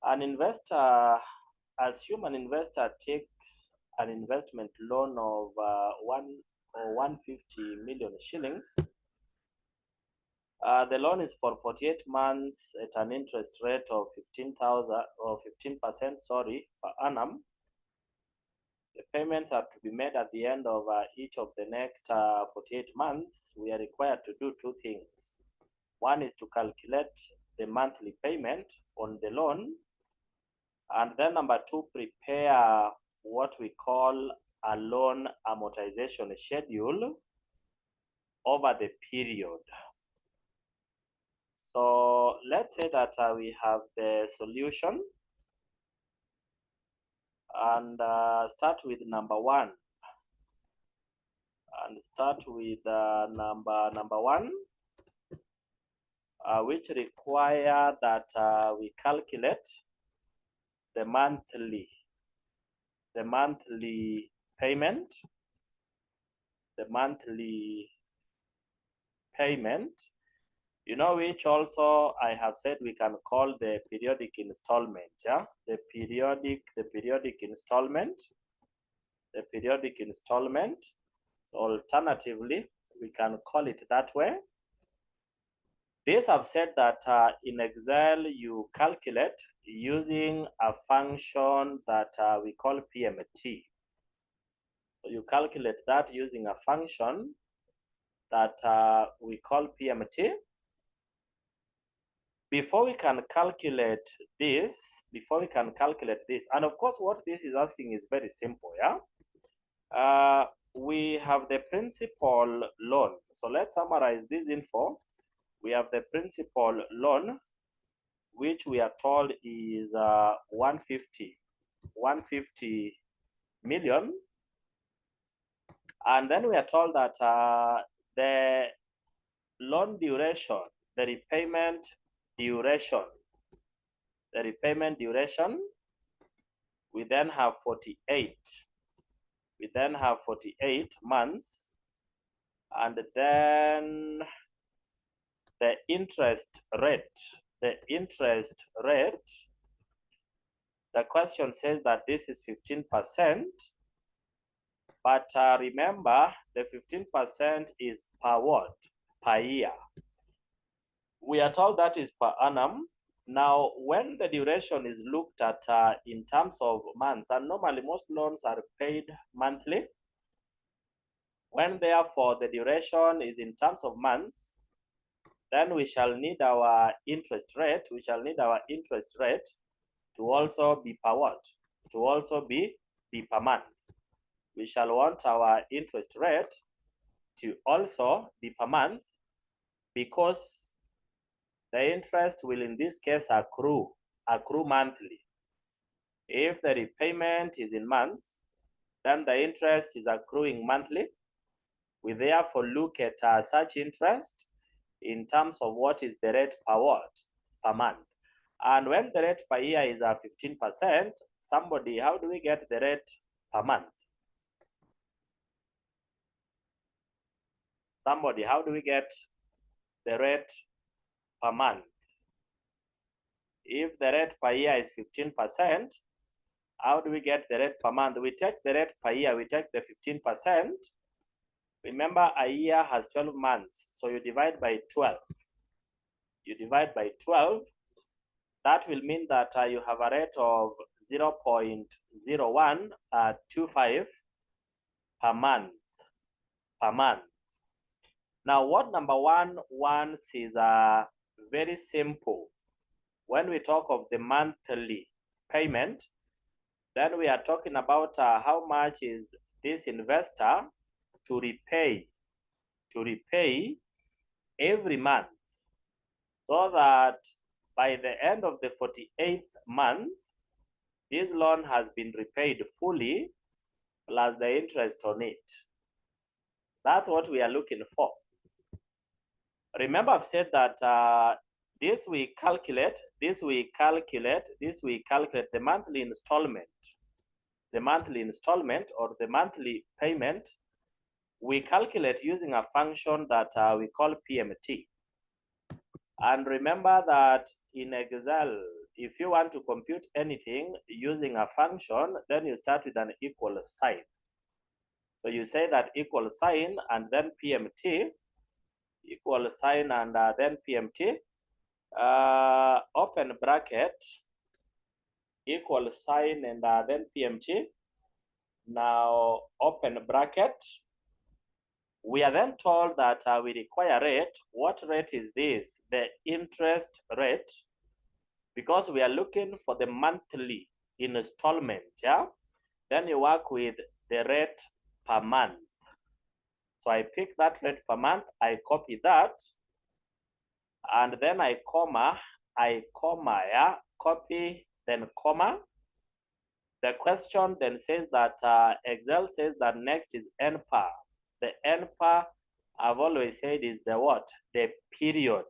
an investor, assume an investor takes an investment loan of 150 million shillings. The loan is for 48 months at an interest rate of 15%, sorry, per annum. The payments are to be made at the end of each of the next 48 months. We are required to do two things. One is to calculate the monthly payment on the loan. And then number two, prepare what we call a loan amortization schedule over the period. So let's say that we have the solution and start with number one. And start with number one, which require that we calculate the monthly payment, you know, which also I have said we can call the periodic installment. Yeah, the periodic installment. Alternatively, we can call it that way. This have said that in Excel you calculate using a function that we call PMT. So you calculate that using a function that we call PMT. Before we can calculate this, and of course what this is asking is very simple, yeah? We have the principal loan. So let's summarize this info. We have the principal loan, which we are told is 150 million. And then we are told that the loan duration, the repayment duration, we then have 48. We then have 48 months, and then the interest rate, the question says that this is 15%, but remember the 15% is per what? Per year. We are told that is per annum. Now, when the duration is looked at in terms of months, and normally most loans are paid monthly, when therefore the duration is in terms of months, then we shall need our interest rate. We shall need our interest rate to also be per what? To also be per month. We shall want our interest rate to also be per month, because the interest will in this case accrue monthly. If the repayment is in months, then the interest is accruing monthly. We therefore look at such interest in terms of what is the rate per what? Per month. And when the rate per year is 15%, somebody, how do we get the rate per month? Somebody, how do we get the rate per month? If the rate per year is 15%, how do we get the rate per month? We take the rate per year, we take the 15%. Remember, a year has 12 months, so you divide by 12. You divide by 12, that will mean that you have a rate of 0.0125 per month. Now, what number one wants is very simple. When we talk of the monthly payment, then we are talking about how much is this investor to repay every month, so that by the end of the 48th month, this loan has been repaid fully plus the interest on it. That's what we are looking for. Remember, I've said that this we calculate the monthly installment or the monthly payment. We calculate using a function that we call PMT. And remember that in Excel, if you want to compute anything using a function, then you start with an equal sign. So you say that equal sign and then PMT, equal sign and then PMT, open bracket, equal sign and then PMT. Now open bracket. We are then told that we require rate. What rate is this? The interest rate, because we are looking for the monthly installment, yeah? Then you work with the rate per month. So I pick that rate per month, I copy that, and then I comma, yeah, copy, then comma. The question then says that Excel says that next is NPAR. The NPAR, I've always said, is the what? The period.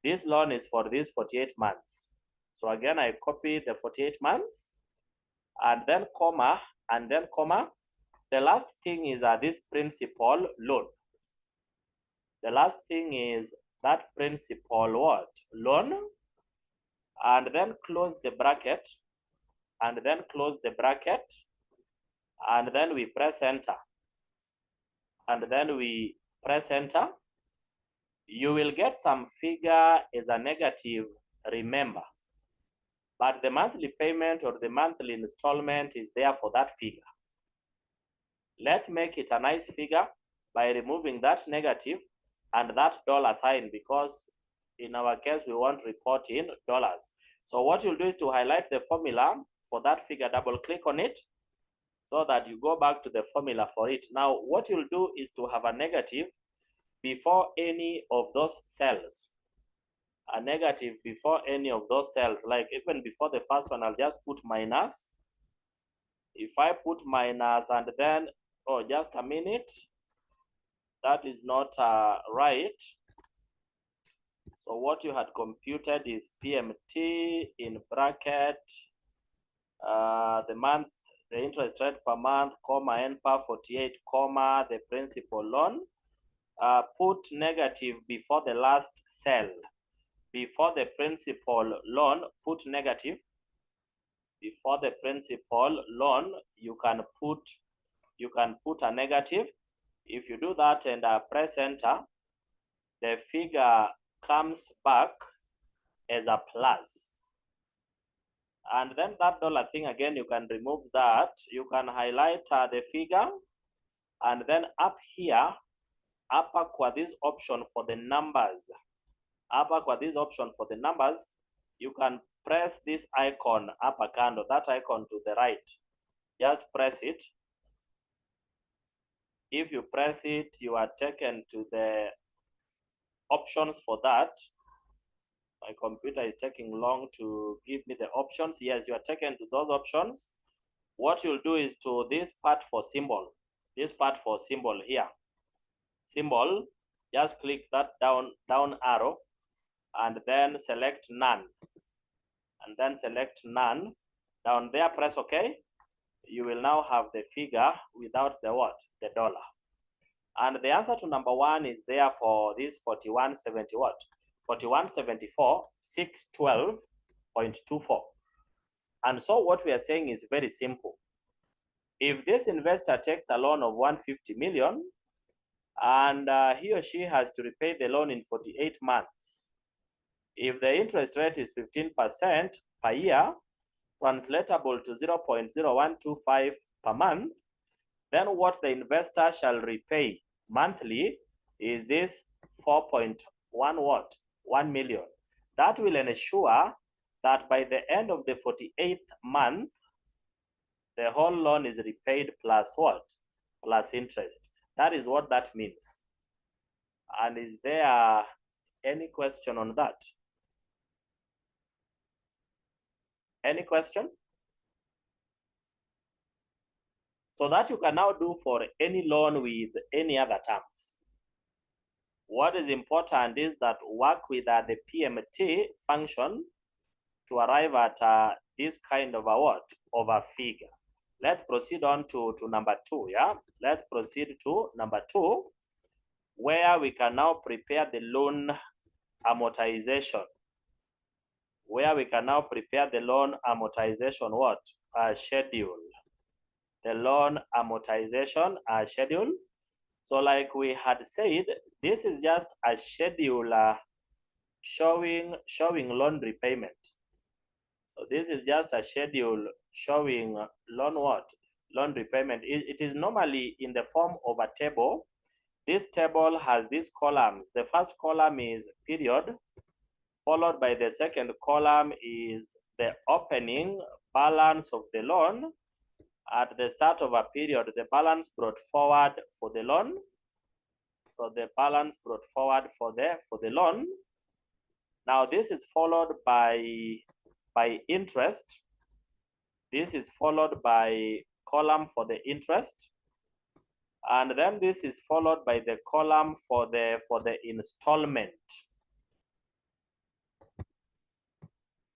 This loan is for these 48 months. So again, I copy the 48 months, and then comma, The last thing is this principal loan. The last thing is that principal what? Loan. And then close the bracket. And then we press enter. And then we press enter. You will get some figure as a negative, remember. But the monthly payment or the monthly installment is there for that figure. Let's make it a nice figure by removing that negative and that dollar sign, because in our case, we want report in dollars. So what you'll do is to highlight the formula for that figure, double click on it, so that you go back to the formula for it. Now, what you'll do is to have a negative before any of those cells. A negative before any of those cells, like even before the first one, I'll just put minus. If I put minus and then, oh, just a minute. That is not right. So what you had computed is PMT in bracket, the month, the interest rate per month, comma, N per 48, comma, the principal loan. Put negative before the last cell. Before the principal loan, put negative. Before the principal loan, you can put a negative. If you do that and press enter, the figure comes back as a plus. And then that dollar thing again, you can remove that. You can highlight the figure, and then up here, upper kwa this option for the numbers. Upper kwa this option for the numbers, you can press this icon, upper candle, that icon to the right. Just press it. If you press it, you are taken to the options for that. My computer is taking long to give me the options. Yes, you are taken to those options. What you'll do is to this part for symbol. This part for symbol here. Symbol, just click that down arrow and then select none. And then select none. Down there, press OK. You will now have the figure without the what? The dollar. And the answer to number 1 is there for this 4170 what? 4174 612.24. And so what we are saying is very simple. If this investor takes a loan of 150 million and he or she has to repay the loan in 48 months, if the interest rate is 15% per year, translatable to 0.0125 per month, then what the investor shall repay monthly is this 4.1 what? 1 million. That will ensure that by the end of the 48th month, the whole loan is repaid plus what? Plus interest. That is what that means. And is there any question on that? Any question? So that you can now do for any loan with any other terms. What is important is that work with the PMT function to arrive at this kind of a what? Of a figure. Let's proceed on to number 2, yeah? Let's proceed to number 2, where we can now prepare the loan amortization. Where we can now prepare the loan amortization what? Schedule. The loan amortization schedule. So like we had said, this is just a schedule showing loan repayment. So this is just a schedule showing loan what? Loan repayment. It is normally in the form of a table. This table has these columns. The first column is period, followed by the second column is the opening balance of the loan. At the start of a period, the balance brought forward for the loan. So the balance brought forward for the loan. Now this is followed by interest. This is followed by column for the interest. And then this is followed by the column for the installment.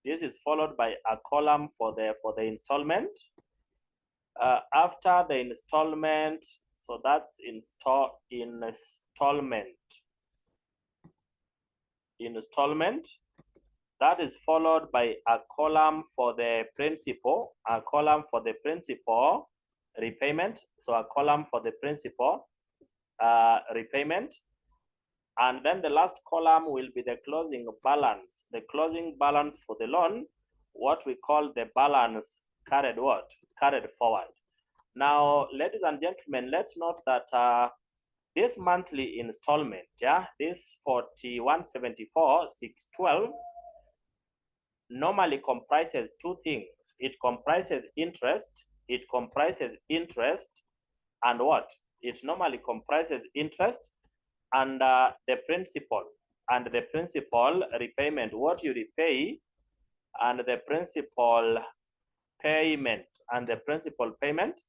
This is followed by a column for the installment. After the installment, so that's installment. That is followed by a column for the principal, a column for the principal repayment. So a column for the principal repayment. And then the last column will be the closing balance. The closing balance for the loan, what we call the balance carried what? Carried forward. Now, ladies and gentlemen, let's note that this monthly installment, yeah, this 4174 612 normally comprises two things. It comprises interest. It comprises interest and what? It normally comprises interest and the principal repayment, what you repay, and the principal payment and the principal payment.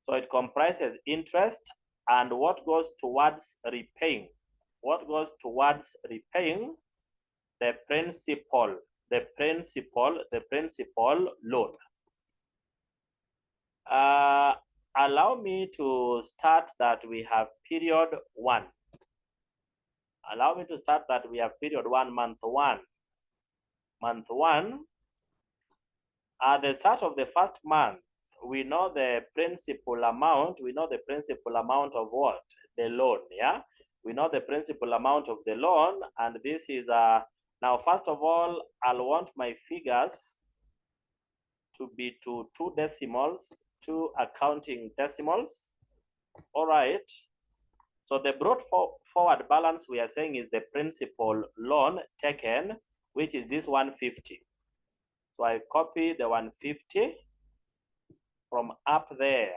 So it comprises interest and what goes towards repaying? What goes towards repaying? The principal loan. Allow me to start that we have period 1. Allow me to start that we have period 1, month 1. Month 1, at the start of the first month, we know the principal amount. We know the principal amount of what? The loan, yeah? We know the principal amount of the loan, and this is, now first of all, I'll want my figures to be to 2 decimals, 2 accounting decimals. All right. So the brought forward balance we are saying is the principal loan taken, which is this 150. So I copy the 150 from up there.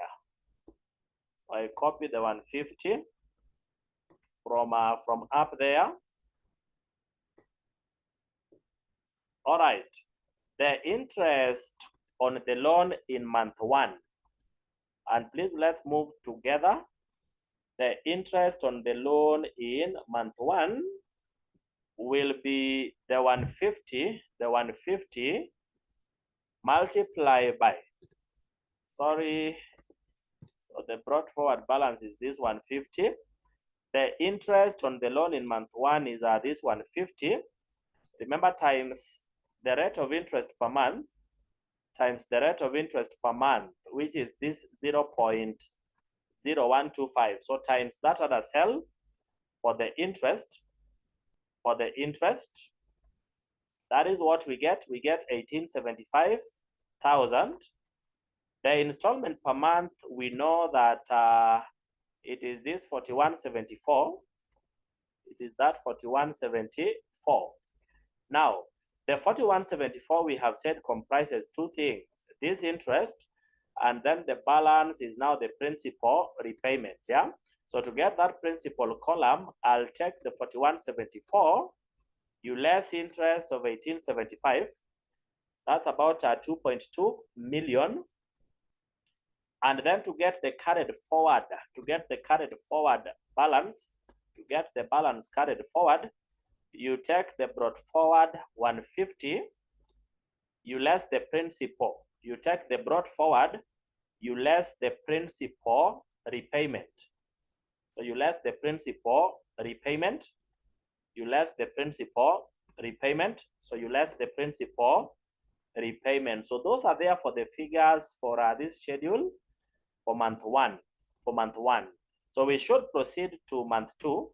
So I copy the 150 from up there. All right. The interest on the loan in month 1. And please let's move together. The interest on the loan in month 1 will be the 150 multiplied by, sorry, so the brought forward balance is this 150. The interest on the loan in month 1 is this 150. Remember, times the rate of interest per month times the rate of interest per month, which is this 0.0125. So times that other cell for the interest. That is what we get. We get 1875,000. The installment per month, we know that it is this 4174. It is that 4174. Now, the 4174 we have said comprises 2 things. This interest, and then the balance is now the principal repayment, yeah? So to get that principal column, I'll take the 4174, you less interest of 1875. That's about 2.2 million. And then to get the carried forward, balance, to get the balance carried forward, you take the brought forward 150, you less the principal. You take the brought forward, you less the principal repayment. So you less the principal repayment, you less the principal repayment. So you less the principal repayment. So those are there for the figures for this schedule for month 1. So we should proceed to month 2.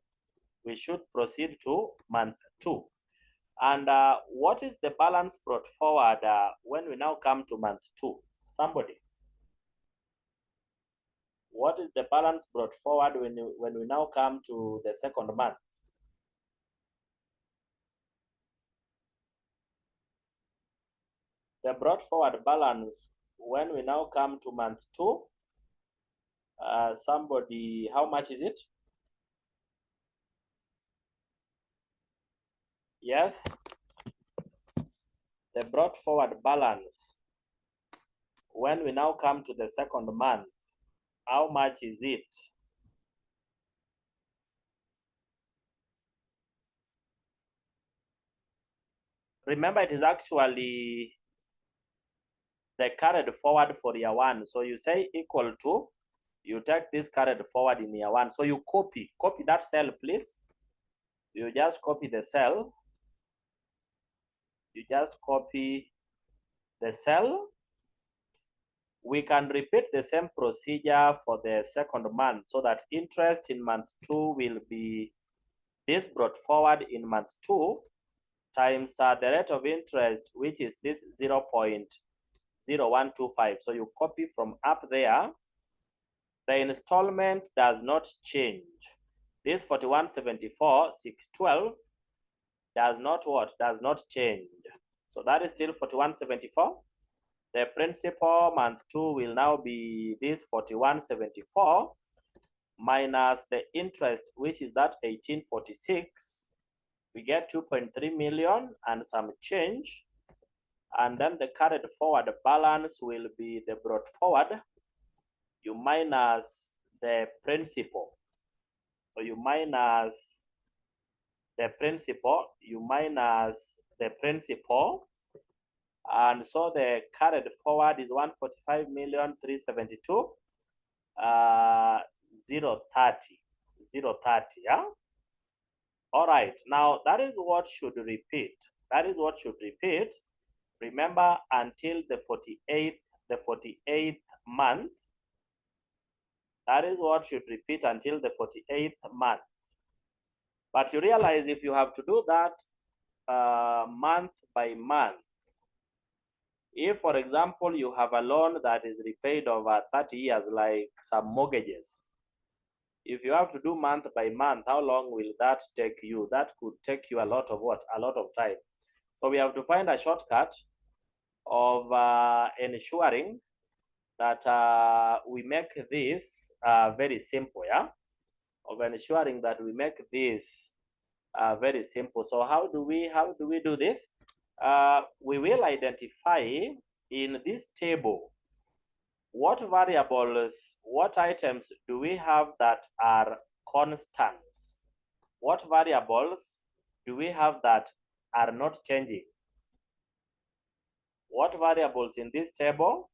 And what is the balance brought forward when we now come to month 2? Somebody. What is the balance brought forward when we now come to the second month? The brought forward balance when we now come to month 2. Somebody, how much is it? Yes. The brought forward balance when we now come to the second month, how much is it? Remember, it is actually the carried forward for year 1. So you say equal to, you take this carried forward in year 1. So you copy that cell, please. You just copy the cell. You just copy the cell. We can repeat the same procedure for the second month so that interest in month 2 will be this brought forward in month 2 times the rate of interest, which is this 0.0125. So you copy from up there. The installment does not change. This 4174, 612 does not what? Does not change. So that is still 4174. The principal month 2 will now be this 4174 minus the interest, which is that 1846. We get 2.3 million and some change. And then the carried forward balance will be the brought forward. You minus the principal. So you minus the principal, you minus the principal, and so the carried forward is 145,372,030, 030, yeah. All right, now that is what should repeat. That is what should repeat. Remember, until the 48th month. That is what should repeat until the 48th month. But you realize if you have to do that month by month, if, for example, you have a loan that is repaid over 30 years, like some mortgages, if you have to do month by month, how long will that take you? That could take you a lot of what? A lot of time. So we have to find a shortcut of ensuring that we make this very simple, yeah? Of ensuring that we make this very simple. So how do we do this? We will identify in this table what variables, what items do we have that are constants? What variables do we have that are not changing? What variables in this table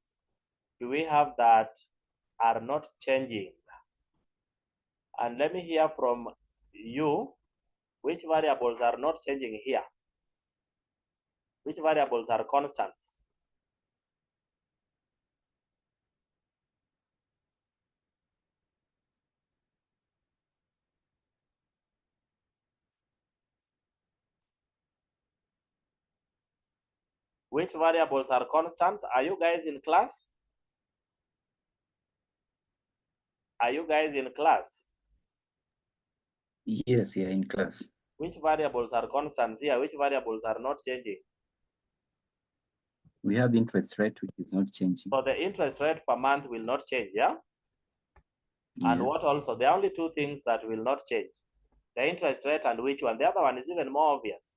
do we have that are not changing? And let me hear from you, which variables are not changing here? Which variables are constants? Which variables are constants? Are you guys in class? Are you guys in class? Yes, you're in class. Which variables are constants here? Which variables are not changing? We have interest rate, which is not changing. So the interest rate per month will not change, yeah? Yes. And what also? There are only two things that will not change. The interest rate and which one? The other one is even more obvious.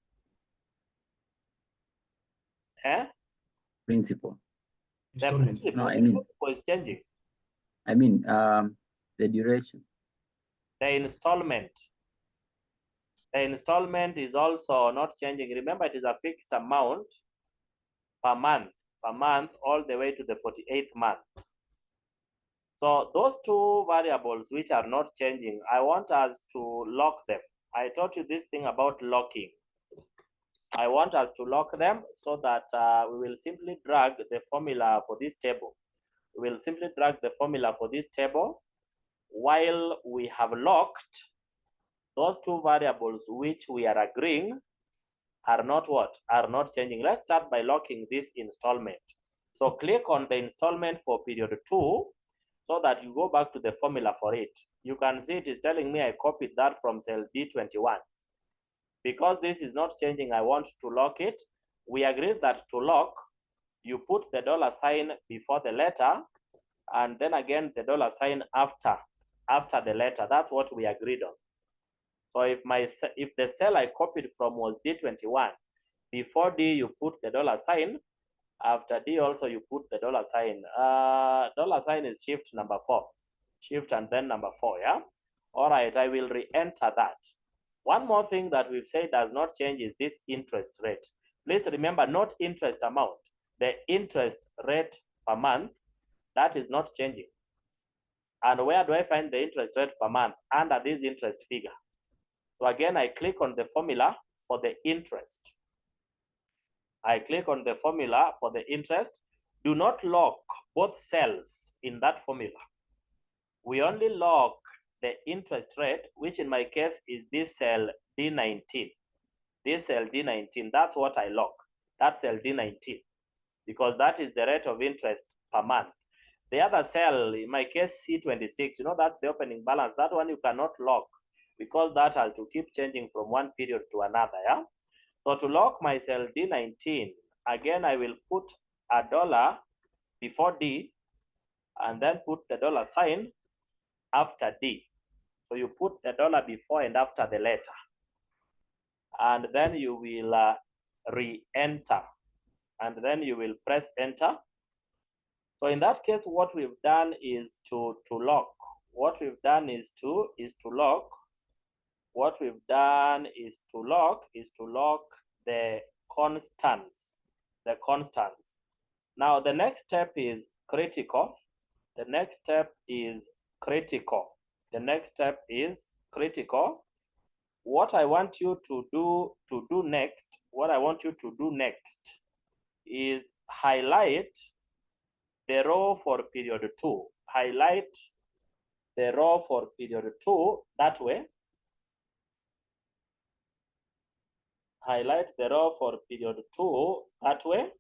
Eh? Installment. The principal, No, I the mean- principal is changing. I mean, the duration. The installment. The installment is also not changing. Remember, it is a fixed amount per month, all the way to the 48th month. So those two variables which are not changing, I want us to lock them. I taught you this thing about locking. I want us to lock them so that we will simply drag the formula for this table. We will simply drag the formula for this table while we have locked those two variables which we are agreeing are not what? Are not changing. Let's start by locking this installment. So click on the installment for period 2 so that you go back to the formula for it. You can see it is telling me I copied that from cell D21. Because this is not changing, I want to lock it. We agreed that to lock, you put the $sign before the letter, and then again the $sign after the letter. That's what we agreed on. So if the cell I copied from was D21, before D you put the $sign, after D also you put the $sign. $sign is shift number 4. Shift and then number 4, yeah? All right, I will re-enter that. One more thing that we've said does not change is this interest rate. Please remember, not interest amount. The interest rate per month, that is not changing. And where do I find the interest rate per month? Under this interest figure. So again, I click on the formula for the interest. I click on the formula for the interest. Do not lock both cells in that formula. We only lock the interest rate, which in my case is this cell D19. This cell D19, that's what I lock. That's cell D19, because that is the rate of interest per month. The other cell, in my case C26, you know, that's the opening balance. That one you cannot lock because that has to keep changing from one period to another, yeah? So to lock my cell D19, again, I will put a $, before D, and then put the $sign after D. So you put the $, before and after the letter. And then you will re-enter. And then you will press enter. So in that case, what we've done is to lock. what we've done is to log. What we've done is to log the constants. Now the next step is critical. The next step is critical. What I want you to do next, is highlight the row for period 2. Highlight the row for period 2 that way. Highlight the row for period 2 that way.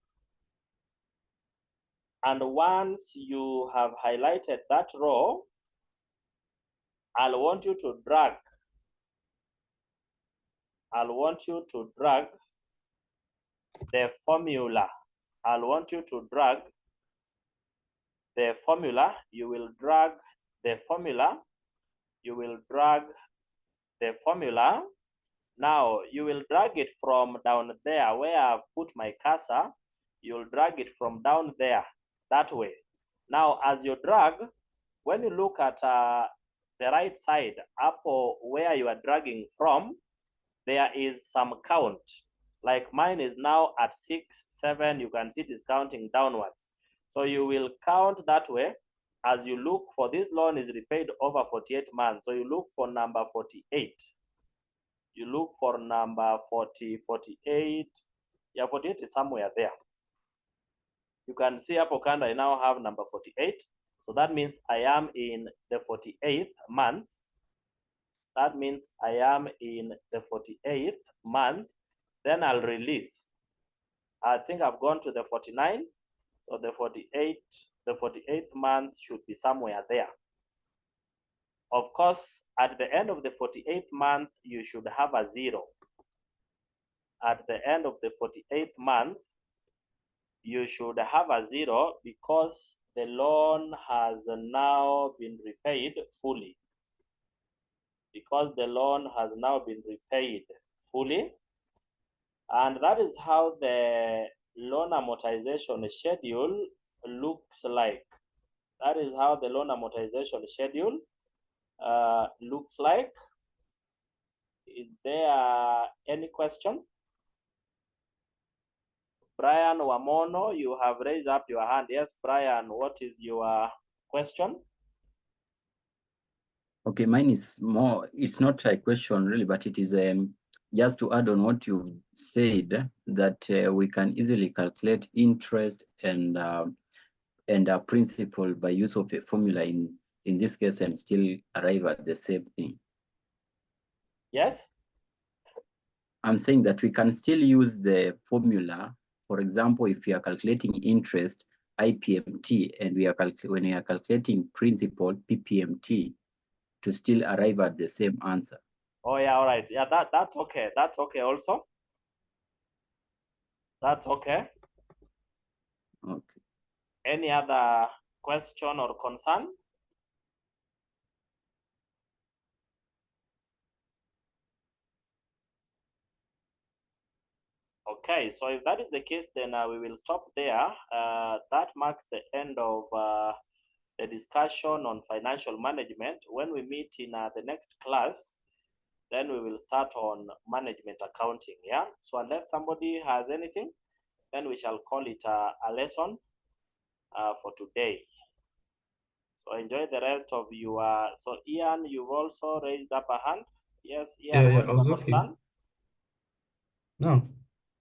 And once you have highlighted that row, I'll want you to drag the formula. You will drag the formula. Now you will drag it from down there where I've put my cursor. You'll drag it from down there that way. Now as you drag, when you look at the right side up or where you are dragging from, there is some count. Like mine is now at 6, 7. You can see it is counting downwards. So you will count that way as you look for this loan is repaid over 48 months. So you look for number 48. You look for number 48. Yeah, 48 is somewhere there. You can see up Okanda, I now have number 48. So that means I am in the 48th month. Then I'll release. I think I've gone to the 49. So the 48th month should be somewhere there. Of course, at the end of the 48th month, you should have a 0. At the end of the 48th month, you should have a 0 because the loan has now been repaid fully. And that is how the loan amortization schedule looks like. Is there any question? Brian Wamono, you have raised up your hand. Yes, Brian, what is your question? Okay, mine is more, it's not a question really, but it is just to add on what you said, that we can easily calculate interest and a principal by use of a formula in this case and still arrive at the same thing. Yes? I'm saying that we can still use the formula. For example, if we are calculating interest, IPMT, and when we are calculating principal, PPMT, to still arrive at the same answer. Oh yeah, all right. Yeah, that's okay. That's okay also. That's okay. Okay. Any other question or concern? Okay, so if that is the case, then we will stop there. That marks the end of the discussion on financial management. When we meet in the next class, then we will start on management accounting, yeah? So unless somebody has anything, then we shall call it a lesson for today. So enjoy the rest of your, so Ian, you've also raised up a hand. Yes, Ian, Yeah, I was asking. concern? Now,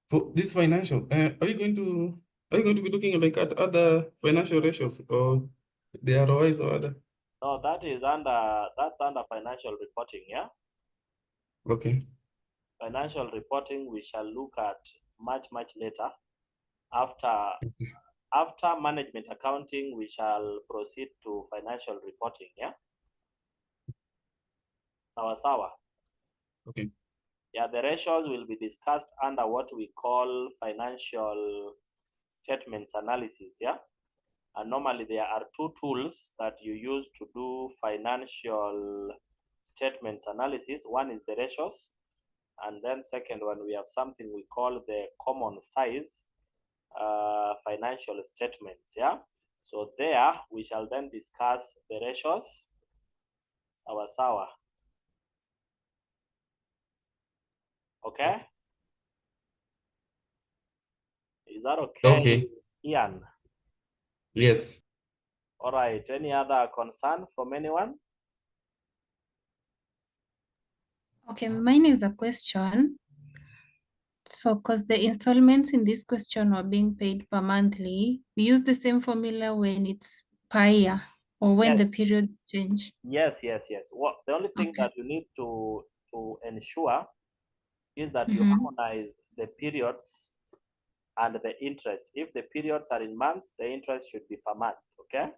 for this financial, are you going to be looking like at other financial ratios or the ROIs or other? No, that's under financial reporting, yeah? Okay. Financial reporting we shall look at much later. After management accounting, we shall proceed to financial reporting, yeah? Sawa. Okay. Yeah, the ratios will be discussed under what we call financial statements analysis, yeah? And normally there are two tools that you use to do financial statements analysis. One is the ratios, and then second one, we have something we call the common size financial statements, yeah? So there, we shall then discuss the ratios, Sawa. Okay? Is that okay, Okay. Ian? Yes. All right. Any other concern from anyone? Okay, mine is a question. So, because the installments in this question are being paid per monthly, we use the same formula when it's per year or when the Yes. period change. Yes. What the only thing Okay. that you need to ensure is that you Mhm. harmonize the periods and the interest. If the periods are in months, the interest should be per month. Okay.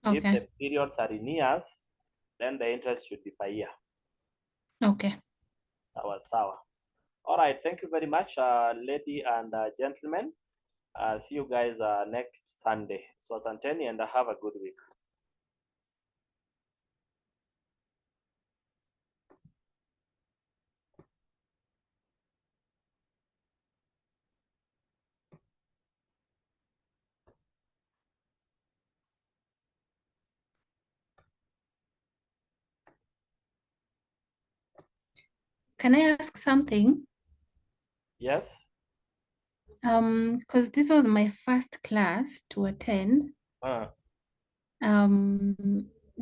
If Okay. the periods are in years, then the interest should be per year. Okay. Sawa. All right. Thank you very much, lady and gentlemen. See you guys next Sunday. So asanteni and have a good week. Can I ask something? Yes. Because this was my first class to attend.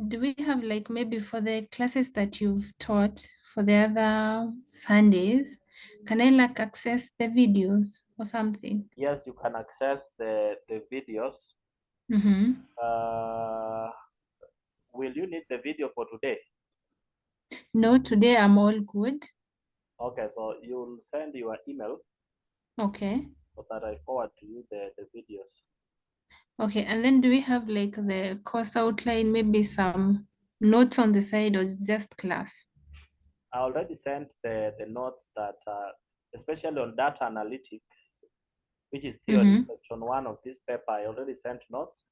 Do we have like maybe for the classes that you've taught for the other Sundays, can I like access the videos or something? Yes, you can access the videos. Mm-hmm. Will you need the video for today? No, today I'm all good. Okay, so you'll send your email Okay. so that I forward to you the videos. Okay, and then do we have like the course outline, maybe some notes on the side, or it's just class? I already sent the notes that, especially on data analytics, which is theory, section 1 of this paper, I already sent notes.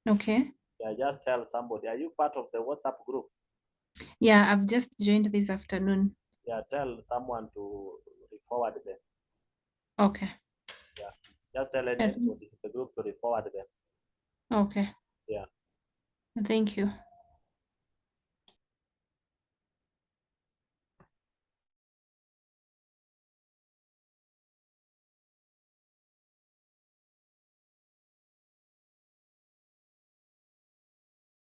Okay. Yeah, just tell somebody, are you part of the WhatsApp group? Yeah, I've just joined this afternoon. Yeah, tell someone to forward them. Okay. Yeah, just tell anybody in the group to forward them. Okay. Yeah. Thank you.